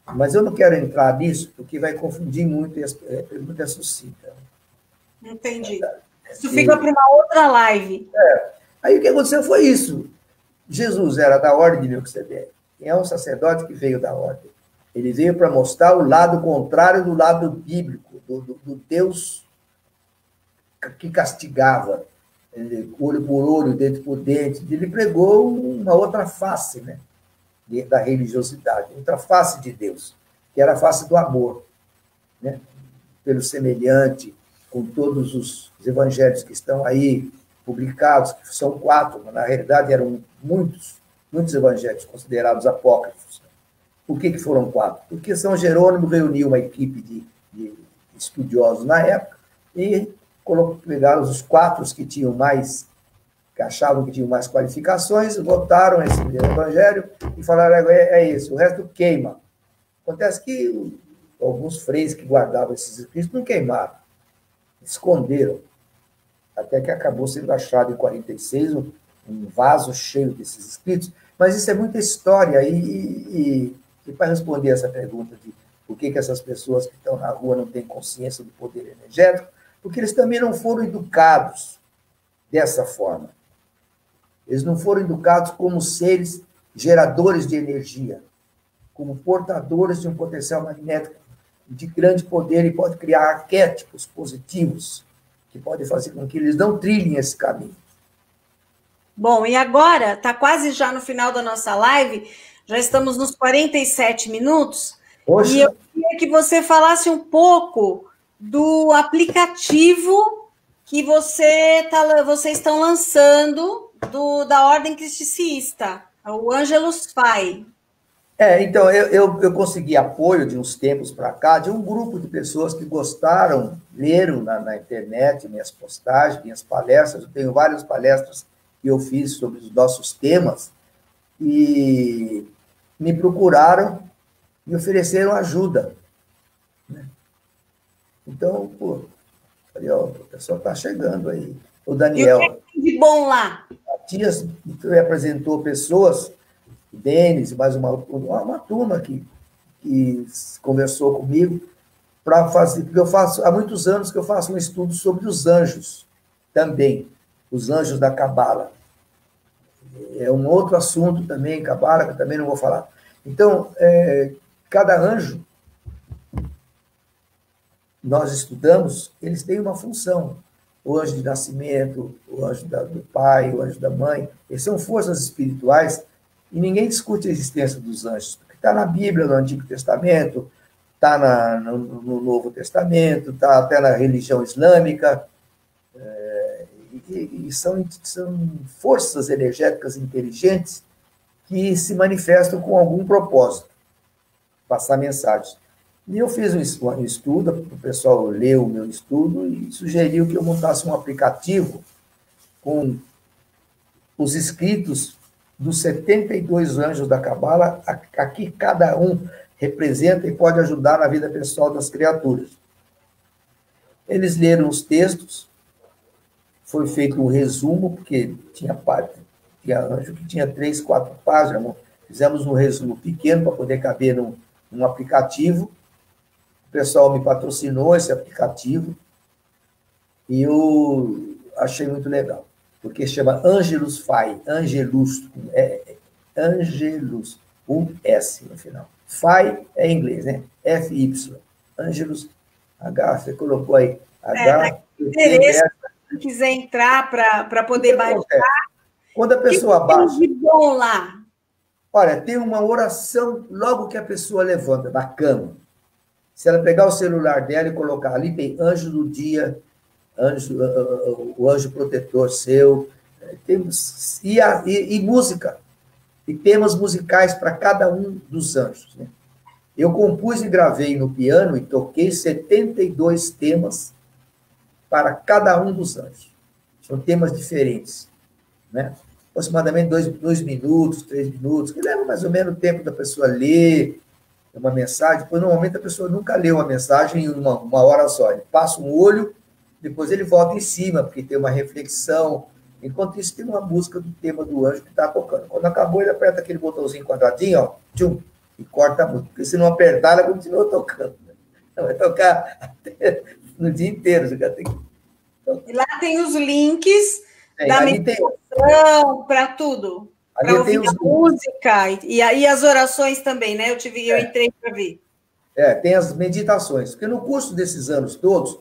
Mas eu não quero entrar nisso, porque vai confundir muito e a pergunta é sucinta. Entendi. Isso fica para uma outra live. Aí o que aconteceu foi isso. Jesus era da ordem de Melquisedeque. É um sacerdote que veio da ordem. Ele veio para mostrar o lado contrário do lado bíblico, do Deus que castigava, olho por olho, dente por dente. Ele pregou uma outra face, né, da religiosidade, outra face de Deus, que era a face do amor, né, pelo semelhante, com todos os evangelhos que estão aí publicados, que são 4, mas na realidade eram muitos evangelhos considerados apócrifos. Por que foram 4? Porque São Jerônimo reuniu uma equipe de estudiosos na época e pegaram os 4 que tinham mais, que achavam que tinham mais qualificações, votaram esse evangelho e falaram, é esse, o resto queima. Acontece que alguns freis que guardavam esses escritos não queimaram, esconderam, até que acabou sendo achado em 46 um vaso cheio desses escritos. Mas isso é muita história, e para responder essa pergunta de por que essas pessoas que estão na rua não têm consciência do poder energético, porque eles também não foram educados dessa forma. Eles não foram educados como seres geradores de energia, como portadores de um potencial magnético de grande poder, e pode criar arquétipos positivos que podem fazer com que eles não trilhem esse caminho. Bom, e agora, está quase já no final da nossa live, já estamos nos 47 minutos, Poxa. E eu queria que você falasse um pouco do aplicativo que vocês estão lançando da Ordem Cristicista, o Angelus Fai. Então, eu consegui apoio de uns tempos para cá, de um grupo de pessoas que gostaram, leram na internet minhas postagens, minhas palestras. Eu tenho várias palestras que eu fiz sobre os nossos temas, e me procuraram, me ofereceram ajuda. Né? Então, falei, o pessoal está chegando aí. O Daniel. E o que é de bom lá? Matias me apresentou pessoas, o Denis, mais uma turma que conversou comigo para fazer, porque há muitos anos que eu faço um estudo sobre os anjos também, os anjos da Cabala. É um outro assunto também, Cabala, que eu também não vou falar. Então, cada anjo, nós estudamos, eles têm uma função. O anjo de nascimento, o anjo do pai, o anjo da mãe, eles são forças espirituais, e ninguém discute a existência dos anjos, porque está na Bíblia, no Antigo Testamento, está no Novo Testamento, está até na religião islâmica, e são forças energéticas inteligentes que se manifestam com algum propósito, passar mensagem. E eu fiz um estudo, o pessoal leu o meu estudo e sugeriu que eu montasse um aplicativo com os escritos dos 72 anjos da Cabala, aqui cada um representa e pode ajudar na vida pessoal das criaturas. Eles leram os textos, foi feito um resumo, porque tinha anjo que tinha 3, 4 páginas, fizemos um resumo pequeno para poder caber num aplicativo. O pessoal me patrocinou esse aplicativo e eu achei muito legal, porque chama Angelus Fai, Angelus, Angelus, um S no final. Fai é em inglês, né? FY, Angelus, H, você colocou aí, H, se quiser entrar para poder baixar. Quando a pessoa baixa... de bom lá? Olha, tem uma oração logo que a pessoa levanta da cama. Se ela pegar o celular dela e colocar ali, tem anjo do dia, o anjo protetor seu, temos, e música, e temas musicais para cada um dos anjos. Né? Eu compus e gravei no piano e toquei 72 temas para cada um dos anjos. São temas diferentes, né? Aproximadamente 2 minutos, 3 minutos, que leva mais ou menos o tempo da pessoa ler uma mensagem, pois normalmente a pessoa nunca lê uma mensagem em uma hora só. Ele passa um olho, depois ele volta em cima, porque tem uma reflexão. Enquanto isso, tem uma música do tema do anjo que está tocando. Quando acabou, ele aperta aquele botãozinho quadradinho, ó, tchum, e corta a música. Porque se não apertar, ela continua tocando. Ela vai tocar no dia inteiro. Você já tem que... E lá tem os links da meditação, para tudo. Para ouvir a música. E aí as orações também, né? Eu entrei para ver. Tem as meditações. Porque no curso desses anos todos,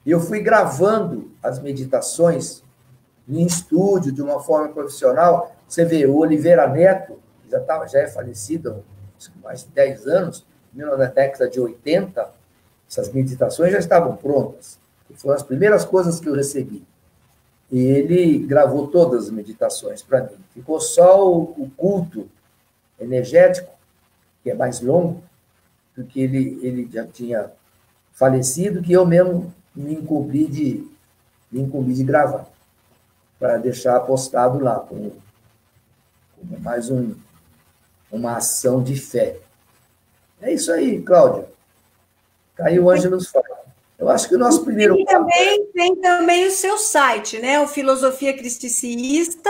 eu fui gravando as meditações em estúdio, de uma forma profissional. Você vê, o Oliveira Neto, já é falecido há mais de 10 anos, na década de 80, essas meditações já estavam prontas. Foram as primeiras coisas que eu recebi. E ele gravou todas as meditações para mim. Ficou só o culto energético, que é mais longo, porque ele já tinha falecido, que eu mesmo me incumbi de gravar, para deixar postado lá, como mais uma ação de fé. É isso aí, Cláudia. Caiu o Ângelus fala. Eu acho que o nosso primeiro... Tem também o seu site, né? O Filosofia Cristiceísta.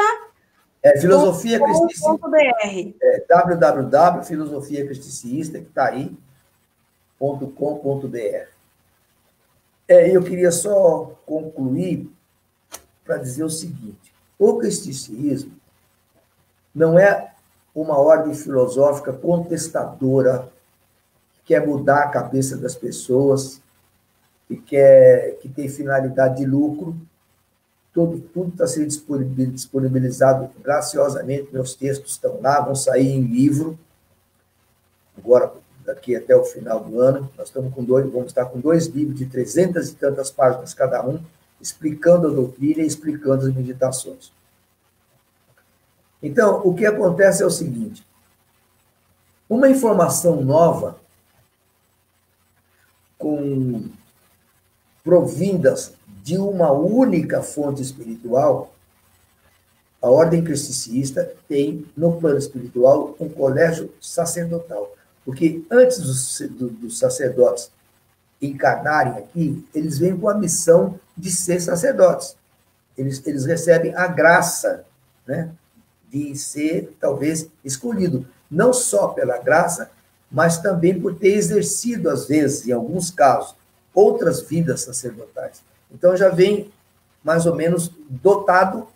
Filosofia Cristiceísta. www.filosofiacristiceísta, que está aí, .com.br. Eu queria só concluir para dizer o seguinte: o cristicismo não é uma ordem filosófica contestadora que quer mudar a cabeça das pessoas, que tem finalidade de lucro. Tudo está sendo disponibilizado graciosamente, meus textos estão lá, vão sair em livro, agora, daqui até o final do ano, vamos estar com 2 livros de 300 e tantas páginas cada um, explicando a doutrina e explicando as meditações. Então, o que acontece é o seguinte: uma informação nova, provindas de uma única fonte espiritual, a ordem cristiceísta tem, no plano espiritual, um colégio sacerdotal. Porque antes dos sacerdotes encarnarem aqui, eles vêm com a missão de ser sacerdotes. Eles recebem a graça, né, de ser, talvez, escolhido. Não só pela graça, mas também por ter exercido, às vezes, em alguns casos, outras vidas sacerdotais. Então, já vem, mais ou menos, dotado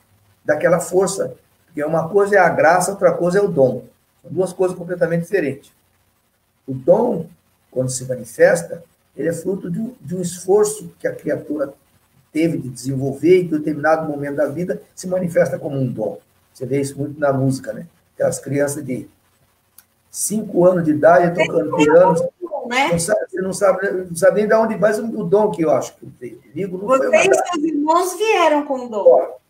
daquela força. Porque uma coisa é a graça, outra coisa é o dom. São 2 coisas completamente diferentes. O dom, quando se manifesta, ele é fruto de um esforço que a criatura teve de desenvolver e, em determinado momento da vida, se manifesta como um dom. Você vê isso muito na música, né? Aquelas crianças de 5 anos de idade tocando piano, não sabe nem de onde vai o dom que eu acho que veio. Você e seus irmãos vieram com o dom.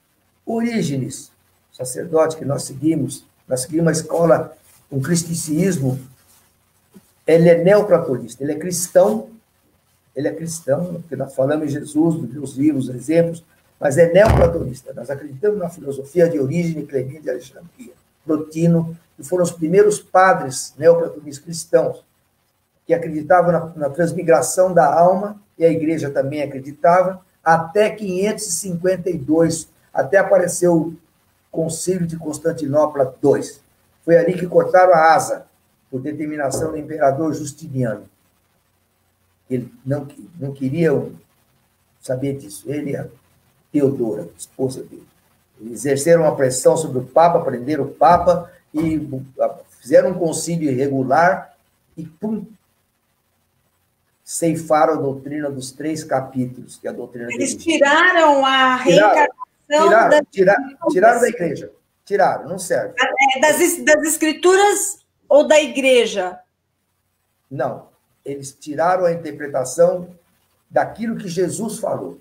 Orígenes, sacerdote que nós seguimos uma escola, um cristicismo, ele é neoplatonista, ele é cristão, porque nós falamos em Jesus, nos meus livros, exemplos, mas é neoplatonista. Nós acreditamos na filosofia de Orígenes e Clemente de Alexandria, Plotino, que foram os primeiros padres neoplatonistas cristãos, que acreditavam na transmigração da alma, e a igreja também acreditava, até 552, até apareceu o Concílio de Constantinopla II. Foi ali que cortaram a asa, por determinação do imperador Justiniano. Ele não queriam saber disso. Ele e a Teodora, esposa dele. Eles exerceram uma pressão sobre o Papa, prenderam o Papa e fizeram um concílio irregular e, pum, ceifaram a doutrina dos 3 capítulos, que é a doutrina Eles tiraram a reencarnação... Tiraram da igreja. Tiraram, não serve. Das escrituras ou da igreja? Não, eles tiraram a interpretação daquilo que Jesus falou.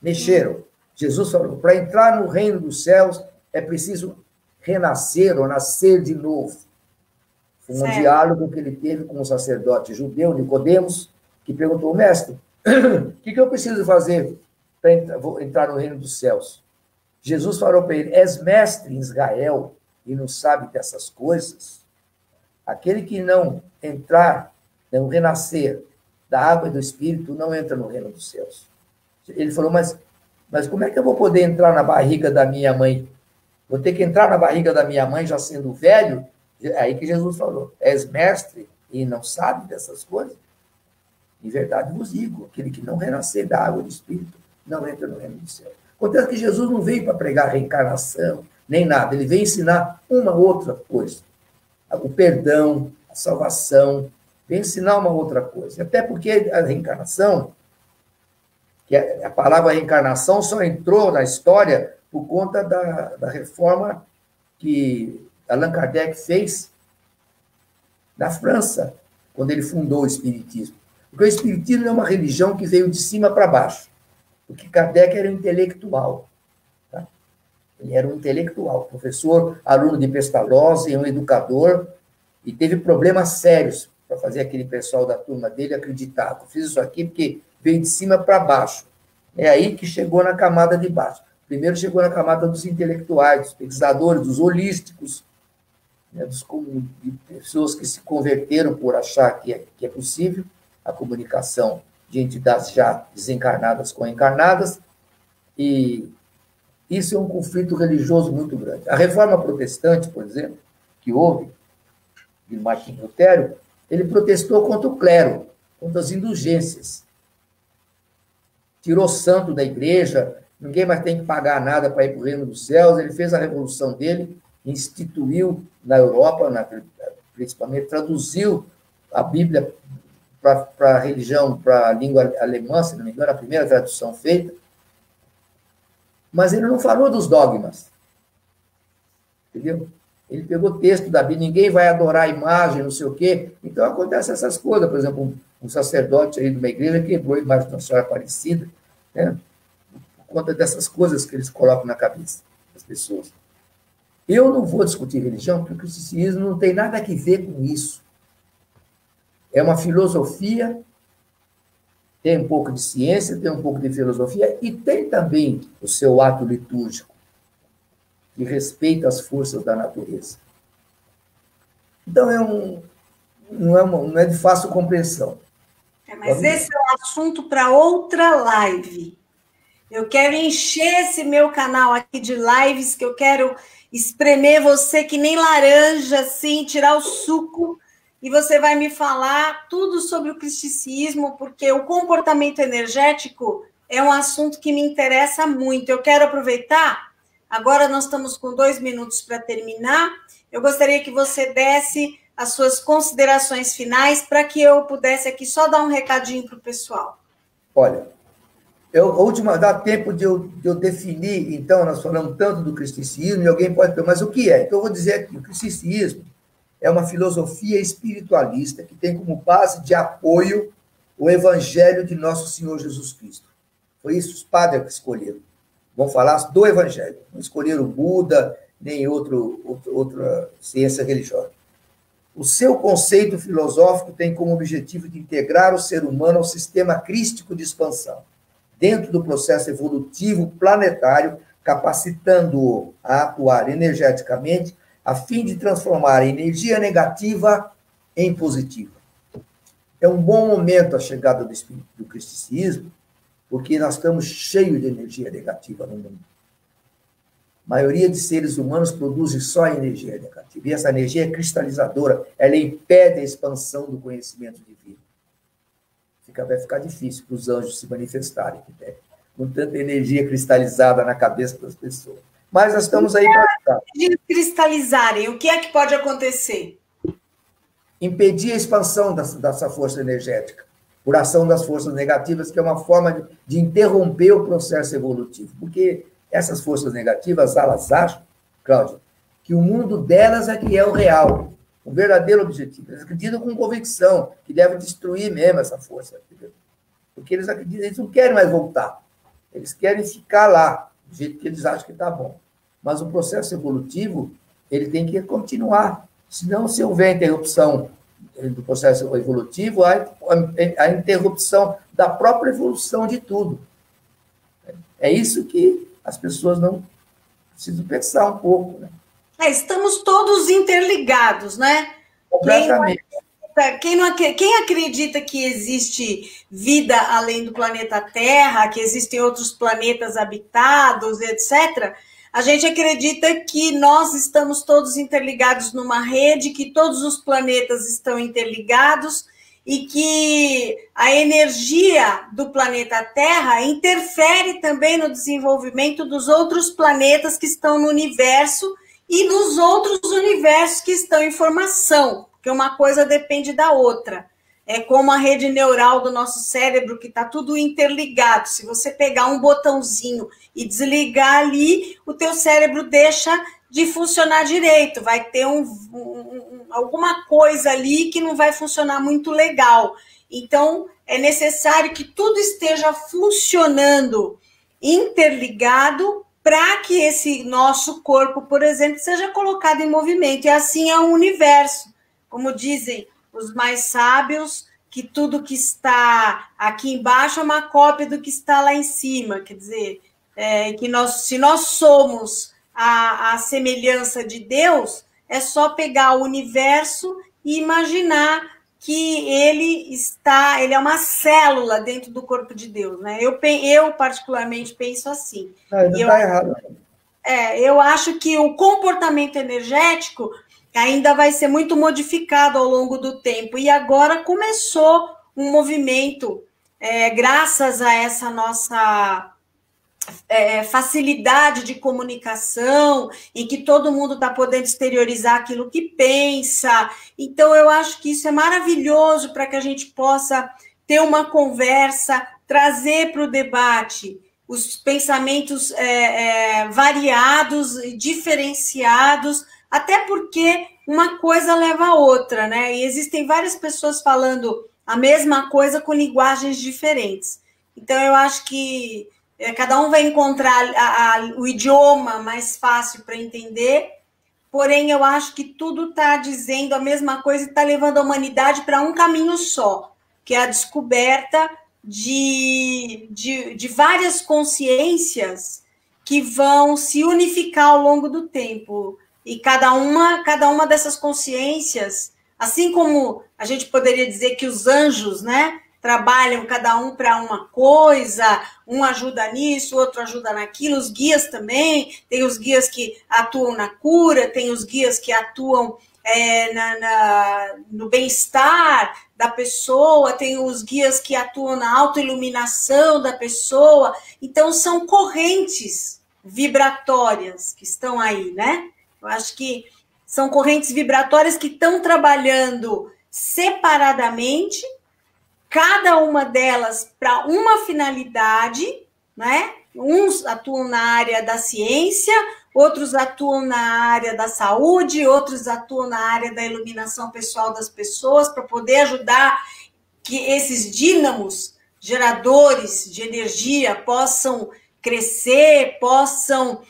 Mexeram. Jesus falou, para entrar no reino dos céus é preciso renascer ou nascer de novo. Foi um diálogo que ele teve com o sacerdote judeu, Nicodemos, que perguntou, mestre, o que eu preciso fazer para entrar no reino dos céus? Jesus falou para ele, és mestre em Israel e não sabe dessas coisas? Aquele que não entrar, não renascer da água e do Espírito, não entra no reino dos céus. Ele falou, mas como é que eu vou poder entrar na barriga da minha mãe? Vou ter que entrar na barriga da minha mãe já sendo velho? É aí que Jesus falou, és mestre e não sabe dessas coisas? Em verdade vos digo, aquele que não renascer da água e do Espírito, não entra no reino dos céus. Acontece que Jesus não veio para pregar reencarnação, nem nada. Ele veio ensinar uma outra coisa. O perdão, a salvação. Veio ensinar uma outra coisa. Até porque a reencarnação, que a palavra reencarnação só entrou na história por conta da reforma que Allan Kardec fez na França, quando ele fundou o Espiritismo. Porque o Espiritismo é uma religião que veio de cima para baixo. Porque Kardec era um intelectual. Tá? Ele era um intelectual, professor, aluno de Pestalozzi, um educador, e teve problemas sérios para fazer aquele pessoal da turma dele acreditar. Eu fiz isso aqui porque veio de cima para baixo. É aí que chegou na camada de baixo. Primeiro chegou na camada dos intelectuais, dos pesquisadores, dos holísticos, né, de pessoas que se converteram por achar que é possível a comunicação de entidades já desencarnadas com encarnadas, e isso é um conflito religioso muito grande. A reforma protestante, por exemplo, que houve, de Martim Lutero, ele protestou contra o clero, contra as indulgências. Tirou santo da igreja, ninguém mais tem que pagar nada para ir para o reino dos céus. Ele fez a revolução dele, instituiu na Europa, principalmente, traduziu a Bíblia para a religião, para a língua alemã, se não me engano, a primeira tradução feita. Mas ele não falou dos dogmas. Entendeu? Ele pegou o texto da Bíblia, ninguém vai adorar a imagem, não sei o quê. Então, acontecem essas coisas. Por exemplo, um sacerdote aí de uma igreja quebrou a imagem de uma senhora Aparecida, né? Por conta dessas coisas que eles colocam na cabeça das pessoas. Eu não vou discutir religião, porque o cristianismo não tem nada a ver com isso. É uma filosofia, tem um pouco de ciência, tem um pouco de filosofia, e tem também o seu ato litúrgico, que respeita as forças da natureza. Então, não é de fácil compreensão. Mas esse é um assunto para outra live. Eu quero encher esse meu canal aqui de lives, que eu quero espremer você que nem laranja, assim, tirar o suco, e você vai me falar tudo sobre o cristianismo, porque o comportamento energético é um assunto que me interessa muito. Eu quero aproveitar, agora nós estamos com 2 minutos para terminar, eu gostaria que você desse as suas considerações finais para que eu pudesse aqui só dar um recadinho para o pessoal. Olha, dá tempo de eu definir, então, nós falamos tanto do cristianismo, e alguém pode perguntar, mas o que é? Então, eu vou dizer aqui, o cristianismo é uma filosofia espiritualista que tem como base de apoio o evangelho de nosso Senhor Jesus Cristo. Foi isso os padres que escolheram. Vão falar do evangelho. Não escolheram o Buda, nem outra ciência religiosa. O seu conceito filosófico tem como objetivo de integrar o ser humano ao sistema crístico de expansão, dentro do processo evolutivo planetário, capacitando-o a atuar energeticamente a fim de transformar a energia negativa em positiva. É um bom momento a chegada do cristianismo, porque nós estamos cheios de energia negativa no mundo. A maioria de seres humanos produz só energia negativa, e essa energia é cristalizadora, ela impede a expansão do conhecimento divino. Vai ficar difícil para os anjos se manifestarem, né? Com tanta energia cristalizada na cabeça das pessoas. Mas nós estamos aí para... De cristalizarem, o que é que pode acontecer? Impedir a expansão dessa força energética, por ação das forças negativas, que é uma forma de interromper o processo evolutivo. Porque essas forças negativas, elas agem Cláudia, que o mundo delas é que é o real, o verdadeiro objetivo. Eles acreditam com convicção que deve destruir mesmo essa força, entendeu? Porque eles acreditam, eles não querem mais voltar. Eles querem ficar lá, do jeito que eles acham que está bom. Mas o processo evolutivo, ele tem que continuar. Senão, se houver interrupção do processo evolutivo, há a interrupção da própria evolução de tudo. É isso que as pessoas não precisam pensar um pouco, né? Estamos todos interligados, né? Completamente. Quem acredita que existe vida além do planeta Terra, que existem outros planetas habitados, etc., a gente acredita que nós estamos todos interligados numa rede, que todos os planetas estão interligados e que a energia do planeta Terra interfere também no desenvolvimento dos outros planetas que estão no universo e nos outros universos que estão em formação, porque uma coisa depende da outra. É como a rede neural do nosso cérebro, que está tudo interligado. Se você pegar um botãozinho e desligar ali, o teu cérebro deixa de funcionar direito. Vai ter alguma coisa ali que não vai funcionar muito legal. Então, é necessário que tudo esteja funcionando interligado para que esse nosso corpo, por exemplo, seja colocado em movimento. E assim é o universo. Como dizem os mais sábios, que tudo que está aqui embaixo é uma cópia do que está lá em cima. Quer dizer, se nós somos a semelhança de Deus, é só pegar o universo e imaginar que ele é uma célula dentro do corpo de Deus, né? Eu particularmente penso assim. Não está errado. Eu acho que o comportamento energético ainda vai ser muito modificado ao longo do tempo. E agora começou um movimento, graças a essa nossa facilidade de comunicação, em que todo mundo está podendo exteriorizar aquilo que pensa. Então, eu acho que isso é maravilhoso para que a gente possa ter uma conversa, trazer para o debate os pensamentos variados e diferenciados, até porque uma coisa leva a outra, né? E existem várias pessoas falando a mesma coisa com linguagens diferentes. Então, eu acho que cada um vai encontrar o idioma mais fácil para entender, porém, eu acho que tudo está dizendo a mesma coisa e está levando a humanidade para um caminho só, que é a descoberta de várias consciências que vão se unificar ao longo do tempo. E cada uma dessas consciências, assim como a gente poderia dizer que os anjos, né, trabalham cada um para uma coisa, um ajuda nisso, outro ajuda naquilo, os guias também, tem os guias que atuam na cura, tem os guias que atuam no bem-estar da pessoa, tem os guias que atuam na autoiluminação da pessoa. Então, são correntes vibratórias que estão aí, né? Eu acho que são correntes vibratórias que estão trabalhando separadamente, cada uma delas para uma finalidade, né? Uns atuam na área da ciência, outros atuam na área da saúde, outros atuam na área da iluminação pessoal das pessoas, para poder ajudar que esses dínamos geradores de energia possam crescer, possam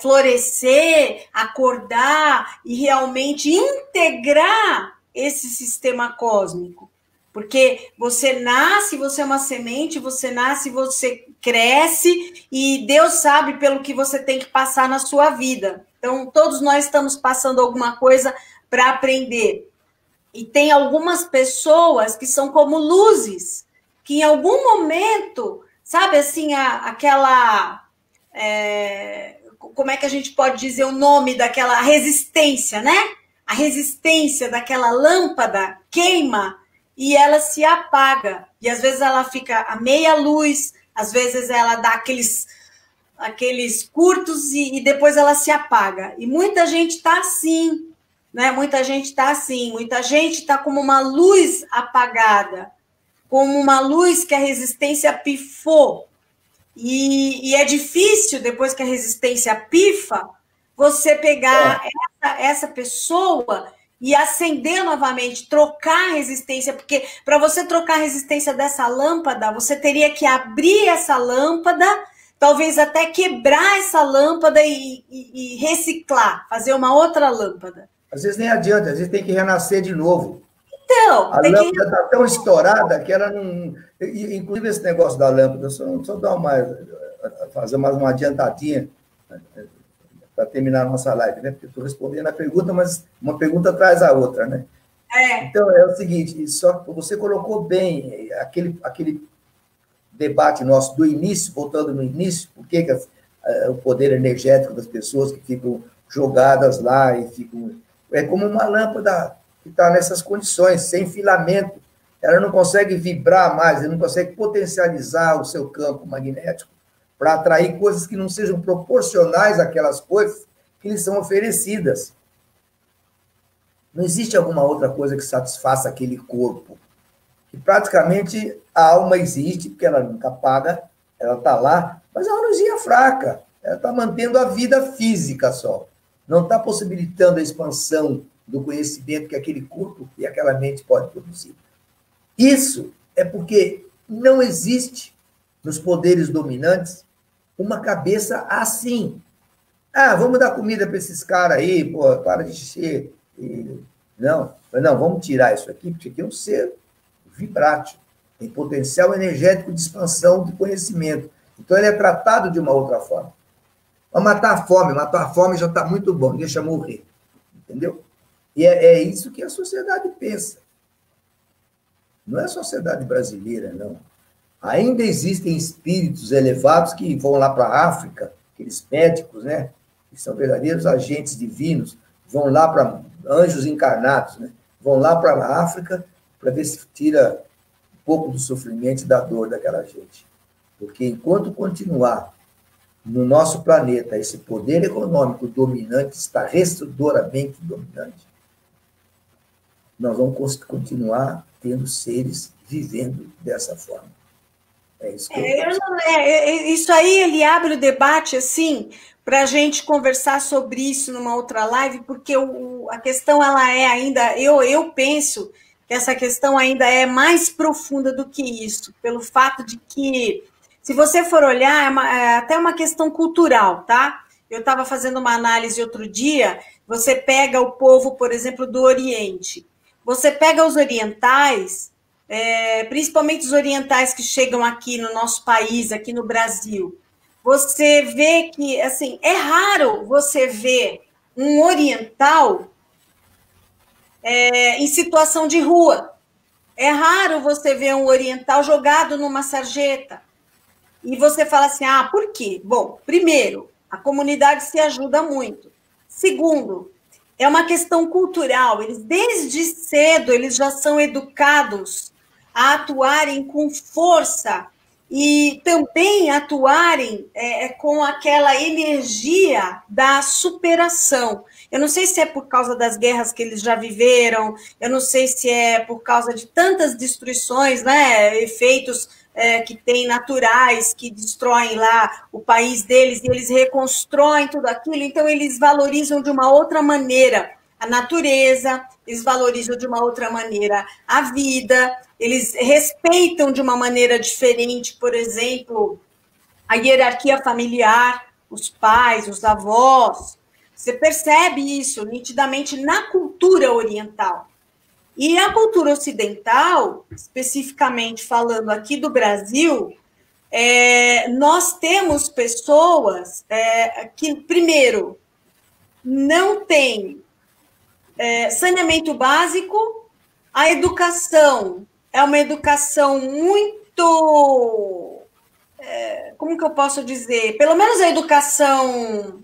florescer, acordar e realmente integrar esse sistema cósmico. Porque você nasce, você é uma semente, você nasce, você cresce, e Deus sabe pelo que você tem que passar na sua vida. Então, todos nós estamos passando alguma coisa para aprender. E tem algumas pessoas que são como luzes, que em algum momento, sabe assim, como é que a gente pode dizer o nome daquela resistência, né? A resistência daquela lâmpada queima e ela se apaga. E às vezes ela fica a meia luz, às vezes ela dá aqueles curtos e depois ela se apaga. E muita gente está assim, né? Muita gente está assim, muita gente está como uma luz apagada, como uma luz que a resistência pifou. E é difícil, depois que a resistência pifa, você pegar essa pessoa e acender novamente, trocar a resistência, porque para você trocar a resistência dessa lâmpada, você teria que abrir essa lâmpada, talvez até quebrar essa lâmpada e reciclar, fazer uma outra lâmpada. Às vezes nem adianta, às vezes tem que renascer de novo. Então, a lâmpada está tão estourada que ela não... Inclusive esse negócio da lâmpada, só dar fazer mais uma adiantadinha para terminar a nossa live, né? Porque eu estou respondendo a pergunta, mas uma pergunta traz a outra, né? Então, é o seguinte, só você colocou bem aquele debate nosso do início, voltando no início, por que o poder energético das pessoas que ficam jogadas lá e ficam... É como uma lâmpada que está nessas condições, sem filamento. Ela não consegue vibrar mais, ela não consegue potencializar o seu campo magnético para atrair coisas que não sejam proporcionais àquelas coisas que lhes são oferecidas. Não existe alguma outra coisa que satisfaça aquele corpo. Que praticamente a alma existe, porque ela nunca apaga, ela está lá, mas é uma luzinha fraca. Ela está mantendo a vida física só. Não está possibilitando a expansão do conhecimento que aquele corpo e aquela mente pode produzir. Isso é porque não existe nos poderes dominantes uma cabeça assim. Vamos dar comida para esses caras aí, pô, para de encher. Não, vamos tirar isso aqui, porque aqui é um ser vibrátil, tem potencial energético de expansão de conhecimento. Então, ele é tratado de uma outra forma. Vamos matar a fome já está muito bom, deixa morrer. Entendeu? E é isso que a sociedade pensa. Não é a sociedade brasileira, não. Ainda existem espíritos elevados que vão lá para a África, aqueles médicos, né? Que são verdadeiros agentes divinos, vão lá para anjos encarnados, né? Vão lá para a África para ver se tira um pouco do sofrimento e da dor daquela gente. Porque enquanto continuar no nosso planeta esse poder econômico dominante, está restauradoramente dominante, nós vamos continuar tendo seres vivendo dessa forma. É isso que isso aí, ele abre o debate, assim, para a gente conversar sobre isso numa outra live, porque a questão, ela é ainda, eu penso que essa questão ainda é mais profunda do que isso, pelo fato de que, se você for olhar, é até uma questão cultural, tá? Eu estava fazendo uma análise outro dia, você pega o povo, por exemplo, do Oriente, você pega os orientais, principalmente os orientais que chegam aqui no nosso país, aqui no Brasil, você vê que, assim, é raro você ver um oriental em situação de rua. É raro você ver um oriental jogado numa sarjeta. E você fala assim, por quê? Bom, primeiro, a comunidade se ajuda muito. Segundo, é uma questão cultural. Eles, desde cedo, eles já são educados a atuarem com força e também atuarem com aquela energia da superação. Eu não sei se é por causa das guerras que eles já viveram, eu não sei se é por causa de tantas destruições, né, efeitos que tem naturais, que destroem lá o país deles, e eles reconstroem tudo aquilo, então eles valorizam de uma outra maneira a natureza, eles valorizam de uma outra maneira a vida, eles respeitam de uma maneira diferente, por exemplo, a hierarquia familiar, os pais, os avós. Você percebe isso nitidamente na cultura oriental. E a cultura ocidental, especificamente falando aqui do Brasil, nós temos pessoas que, primeiro, não têm saneamento básico, a educação é uma educação muito, como que eu posso dizer? Pelo menos a educação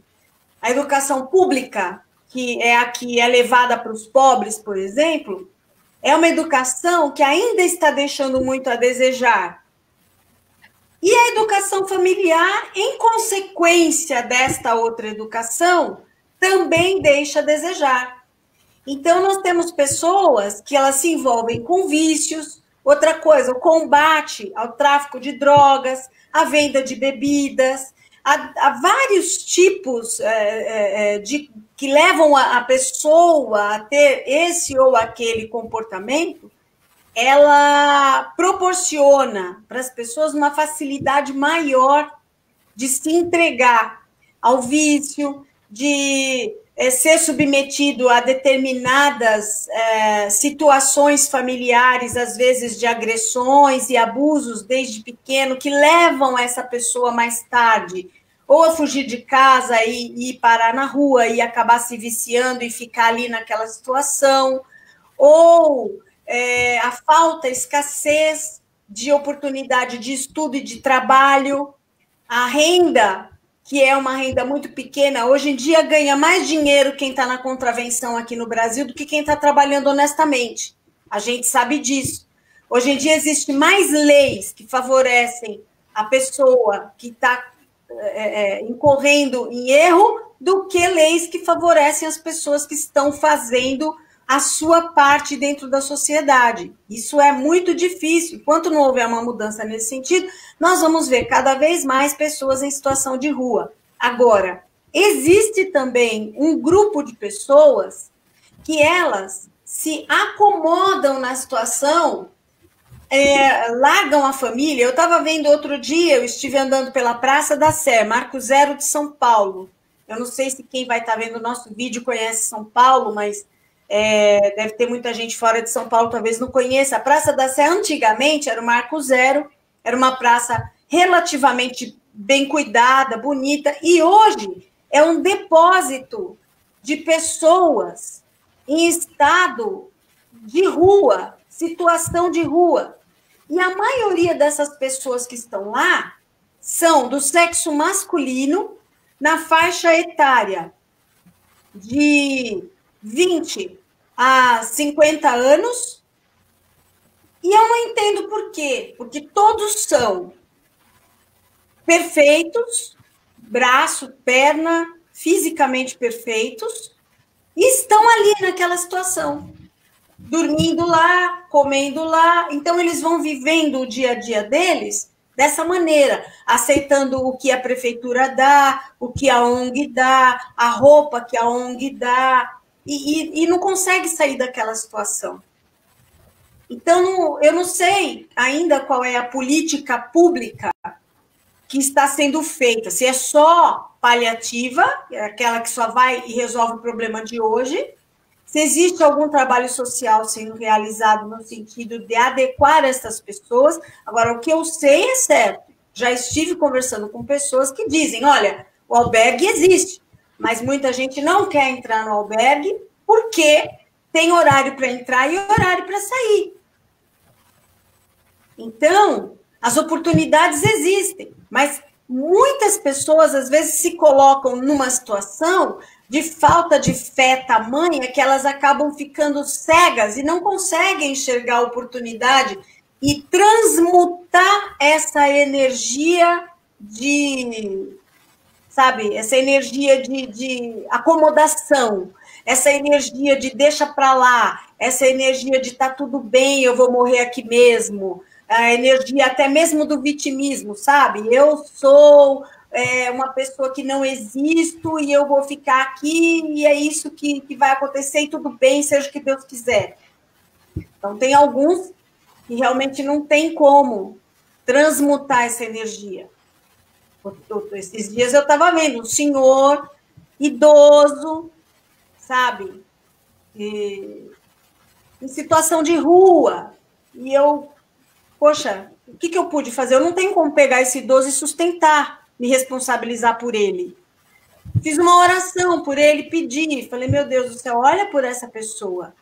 pública, que é a que é levada para os pobres, por exemplo, é uma educação que ainda está deixando muito a desejar. E a educação familiar, em consequência desta outra educação, também deixa a desejar. Então, nós temos pessoas que elas se envolvem com vícios, outra coisa, o combate ao tráfico de drogas, a venda de bebidas, há vários tipos que levam a pessoa a ter esse ou aquele comportamento. Ela proporciona para as pessoas uma facilidade maior de se entregar ao vício, de ser submetido a determinadas situações familiares, às vezes de agressões e abusos desde pequeno, que levam essa pessoa mais tarde ou a fugir de casa e parar na rua e acabar se viciando e ficar ali naquela situação, ou a falta, a escassez de oportunidade de estudo e de trabalho, a renda, que é uma renda muito pequena, hoje em dia ganha mais dinheiro quem está na contravenção aqui no Brasil do que quem está trabalhando honestamente. A gente sabe disso. Hoje em dia existem mais leis que favorecem a pessoa que está incorrendo em erro do que leis que favorecem as pessoas que estão fazendo a sua parte dentro da sociedade. Isso é muito difícil. Enquanto não houver uma mudança nesse sentido, nós vamos ver cada vez mais pessoas em situação de rua. Agora, existe também um grupo de pessoas que elas se acomodam na situação, largam a família. Eu estava vendo outro dia, eu estive andando pela Praça da Sé, Marco Zero de São Paulo. Eu não sei se quem vai estar vendo o nosso vídeo conhece São Paulo, mas deve ter muita gente fora de São Paulo, talvez não conheça. A Praça da Sé, antigamente, era o Marco Zero, era uma praça relativamente bem cuidada, bonita, e hoje é um depósito de pessoas em estado de rua, situação de rua. E a maioria dessas pessoas que estão lá são do sexo masculino, na faixa etária de 20 a 50 anos, e eu não entendo por quê, porque todos são perfeitos, braço, perna, fisicamente perfeitos, e estão ali naquela situação, dormindo lá, comendo lá, então eles vão vivendo o dia a dia deles dessa maneira, aceitando o que a prefeitura dá, o que a ONG dá, a roupa que a ONG dá, e não consegue sair daquela situação. Então, eu não sei ainda qual é a política pública que está sendo feita, se é só paliativa, aquela que só vai e resolve o problema de hoje, se existe algum trabalho social sendo realizado no sentido de adequar essas pessoas. Agora, o que eu sei é certo, já estive conversando com pessoas que dizem, olha, o albergue existe, mas muita gente não quer entrar no albergue porque tem horário para entrar e horário para sair. Então, as oportunidades existem, mas muitas pessoas, às vezes, se colocam numa situação de falta de fé tamanha que elas acabam ficando cegas e não conseguem enxergar a oportunidade e transmutar essa energia essa energia de acomodação, essa energia de deixa para lá, essa energia de tá tudo bem, eu vou morrer aqui mesmo, a energia até mesmo do vitimismo, sabe? Eu sou uma pessoa que não existo e eu vou ficar aqui e é isso que vai acontecer e tudo bem, seja o que Deus quiser. Então, tem alguns que realmente não tem como transmutar essa energia. Esses dias eu estava vendo um senhor idoso, sabe, em situação de rua, e eu, poxa, o que eu pude fazer? Eu não tenho como pegar esse idoso e sustentar, me responsabilizar por ele. Fiz uma oração por ele, pedi, falei, meu Deus do céu, olha por essa pessoa,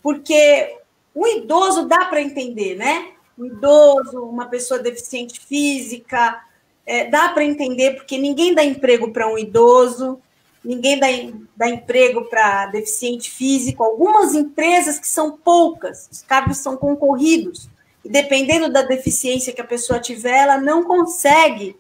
porque o idoso dá para entender, né? O idoso, uma pessoa deficiente física, dá para entender, porque ninguém dá emprego para um idoso, ninguém dá emprego para deficiente físico, algumas empresas que são poucas, os cargos são concorridos, e dependendo da deficiência que a pessoa tiver, ela não consegue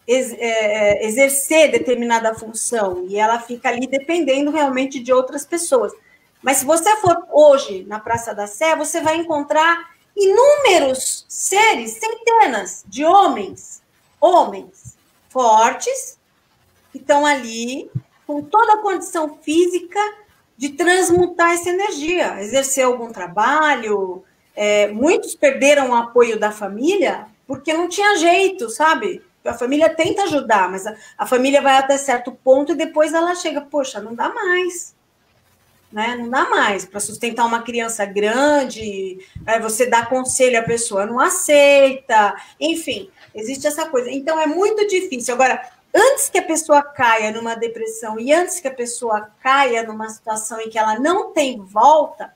exercer determinada função, e ela fica ali dependendo realmente de outras pessoas. Mas se você for hoje na Praça da Sé, você vai encontrar inúmeros seres, centenas de homens, fortes, que estão ali com toda a condição física de transmutar essa energia, exercer algum trabalho. Muitos perderam o apoio da família porque não tinha jeito, sabe? A família tenta ajudar, mas a família vai até certo ponto e depois ela chega, poxa, não dá mais. Né? Não dá mais para sustentar uma criança grande, você dá conselho, a pessoa não aceita, enfim, existe essa coisa. Então, é muito difícil. Agora, antes que a pessoa caia numa depressão e antes que a pessoa caia numa situação em que ela não tem volta,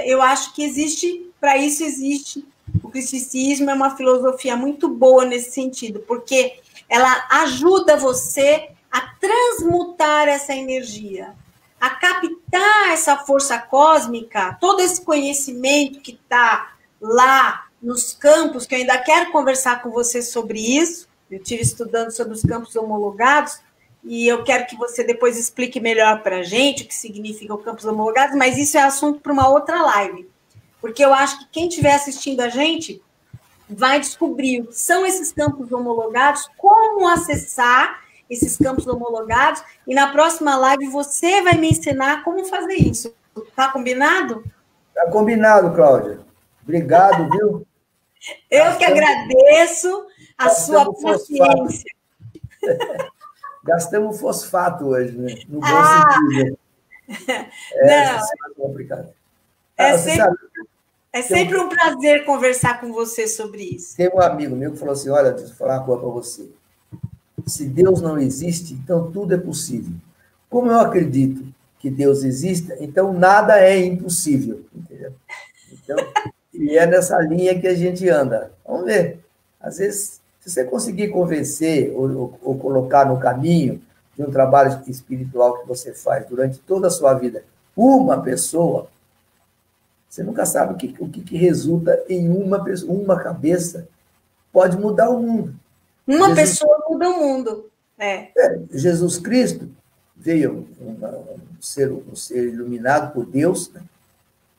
eu acho que para isso existe o cristianismo, é uma filosofia muito boa nesse sentido, porque ela ajuda você a transmutar essa energia, a captar essa força cósmica, todo esse conhecimento que está lá nos campos, que eu ainda quero conversar com você sobre isso. Eu estive estudando sobre os campos homologados, e eu quero que você depois explique melhor para a gente o que significa os campos homologados, mas isso é assunto para uma outra live, porque eu acho que quem estiver assistindo a gente vai descobrir o que são esses campos homologados, como acessar esses campos homologados, e na próxima live você vai me ensinar como fazer isso. Tá combinado? Tá combinado, Cláudia. Obrigado, viu? Eu que agradeço a sua paciência. Gastamos fosfato hoje, né? No bom sentido. Não. Complicado. É sempre um prazer conversar com você sobre isso. Tem um amigo meu que falou assim, olha, deixa eu falar uma coisa para você. Se Deus não existe, então tudo é possível. Como eu acredito que Deus existe, então nada é impossível. Entendeu? Então, e é nessa linha que a gente anda. Vamos ver. Às vezes, se você conseguir convencer ou colocar no caminho de um trabalho espiritual que você faz durante toda a sua vida, uma pessoa, você nunca sabe o que resulta em uma pessoa, uma cabeça pode mudar o mundo. Uma pessoa muda o mundo. Jesus Cristo veio um ser iluminado por Deus, né?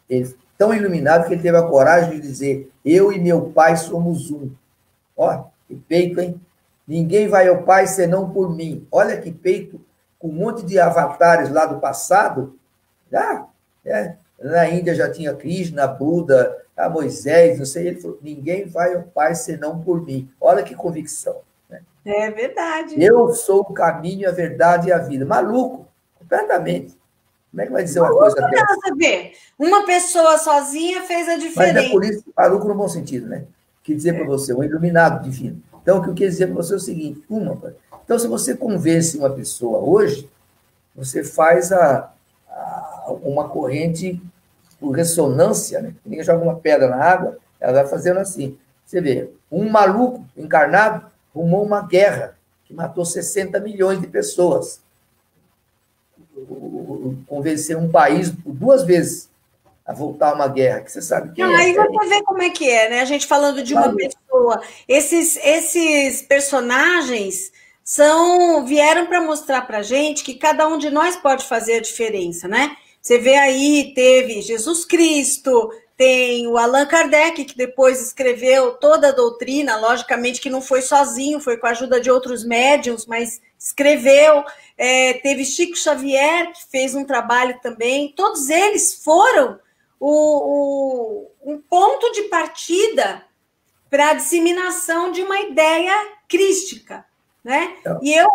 Ele, tão iluminado que ele teve a coragem de dizer, eu e meu Pai somos um. Ó, que peito, hein? Ninguém vai ao Pai senão por mim. Olha que peito, com um monte de avatares lá do passado. Na Índia já tinha Krishna, Buda, Moisés, não sei. Ele falou, ninguém vai ao Pai senão por mim. Olha que convicção. Né? É verdade. Eu sou o caminho, a verdade e a vida. Maluco, completamente. Como é que vai dizer uma coisa dessa? Você vê, uma pessoa sozinha fez a diferença. Mas é por isso, maluco no bom sentido, né? Quer dizer para você, um iluminado divino. Então, o que eu quero dizer para você é o seguinte, então, se você convence uma pessoa hoje, você faz uma corrente por ressonância, né? Ninguém joga uma pedra na água, ela vai fazendo assim. Você vê, um maluco encarnado arrumou uma guerra que matou 60 milhões de pessoas. Convencer um país por 2 vezes a voltar a uma guerra, que você sabe que aí você vê como é que é, né? A gente falando de uma pessoa. Esses personagens vieram para mostrar para a gente que cada um de nós pode fazer a diferença, né? Você vê aí, teve Jesus Cristo, tem o Allan Kardec, que depois escreveu toda a doutrina, logicamente que não foi sozinho, foi com a ajuda de outros médiuns, mas escreveu. Teve Chico Xavier, que fez um trabalho também. Todos eles foram um ponto de partida para a disseminação de uma ideia crística. Né? E eu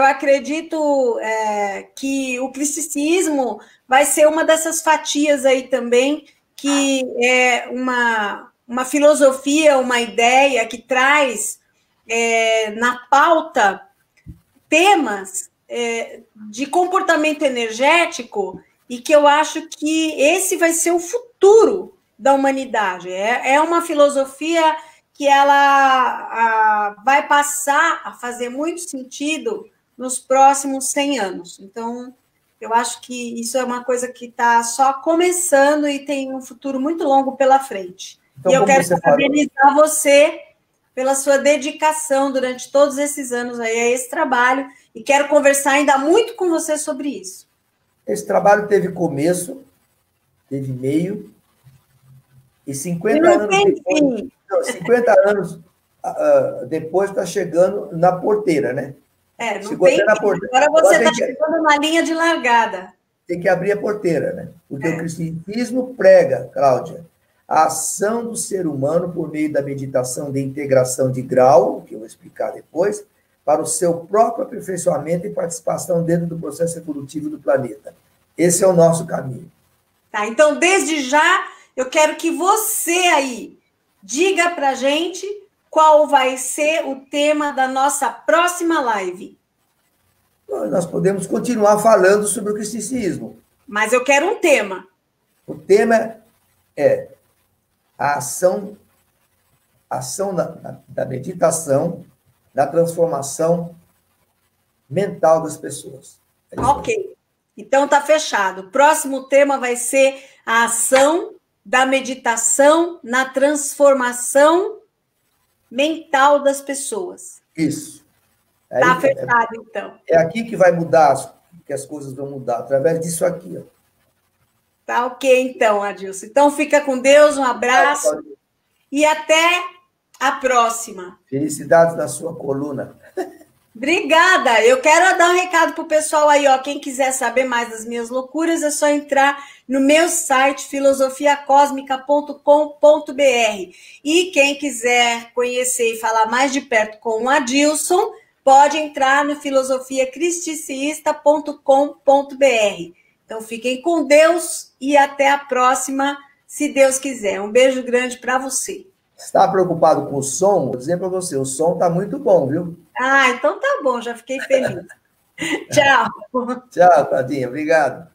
acredito que o cristianismo vai ser uma dessas fatias aí também, que é uma filosofia, uma ideia que traz na pauta temas de comportamento energético, e que eu acho que esse vai ser o futuro da humanidade. É uma filosofia que ela vai passar a fazer muito sentido nos próximos 100 anos. Então, eu acho que isso é uma coisa que está só começando e tem um futuro muito longo pela frente. Então, e eu quero parabenizar você pela sua dedicação durante todos esses anos aí a esse trabalho, e quero conversar ainda muito com você sobre isso. Esse trabalho teve começo, teve meio, e 50 anos depois... 50 anos depois está chegando na porteira, né? Não Chegou tem. até na porteira. Agora você está chegando na linha de largada. Tem que abrir a porteira, né? Porque o cristianismo prega, Cláudia, a ação do ser humano por meio da meditação de integração de grau, que eu vou explicar depois, para o seu próprio aperfeiçoamento e participação dentro do processo evolutivo do planeta. Esse é o nosso caminho. Tá, então, desde já, eu quero que você aí diga para a gente qual vai ser o tema da nossa próxima live. Nós podemos continuar falando sobre o cristianismo. Mas eu quero um tema. O tema é a ação da meditação, da transformação mental das pessoas. Ok. Então, tá fechado. O próximo tema vai ser a ação da meditação na transformação mental das pessoas. Isso. Tá fechado, então. É aqui que vai mudar, que as coisas vão mudar, através disso aqui. Ó. Tá ok, então, Adilson. Então, fica com Deus, um abraço e até a próxima. Felicidades na sua coluna. Obrigada. Eu quero dar um recado pro pessoal aí, ó. Quem quiser saber mais das minhas loucuras, é só entrar no meu site filosofiacosmica.com.br. E quem quiser conhecer e falar mais de perto com o Adilson, pode entrar no filosofiacristiceísta.com.br. Então, fiquem com Deus e até a próxima, se Deus quiser. Um beijo grande para você. Está preocupado com o som? Vou dizer para você, o som está muito bom, viu? Ah, então tá bom, já fiquei feliz. Tchau. Tchau, Tadinha. Obrigado.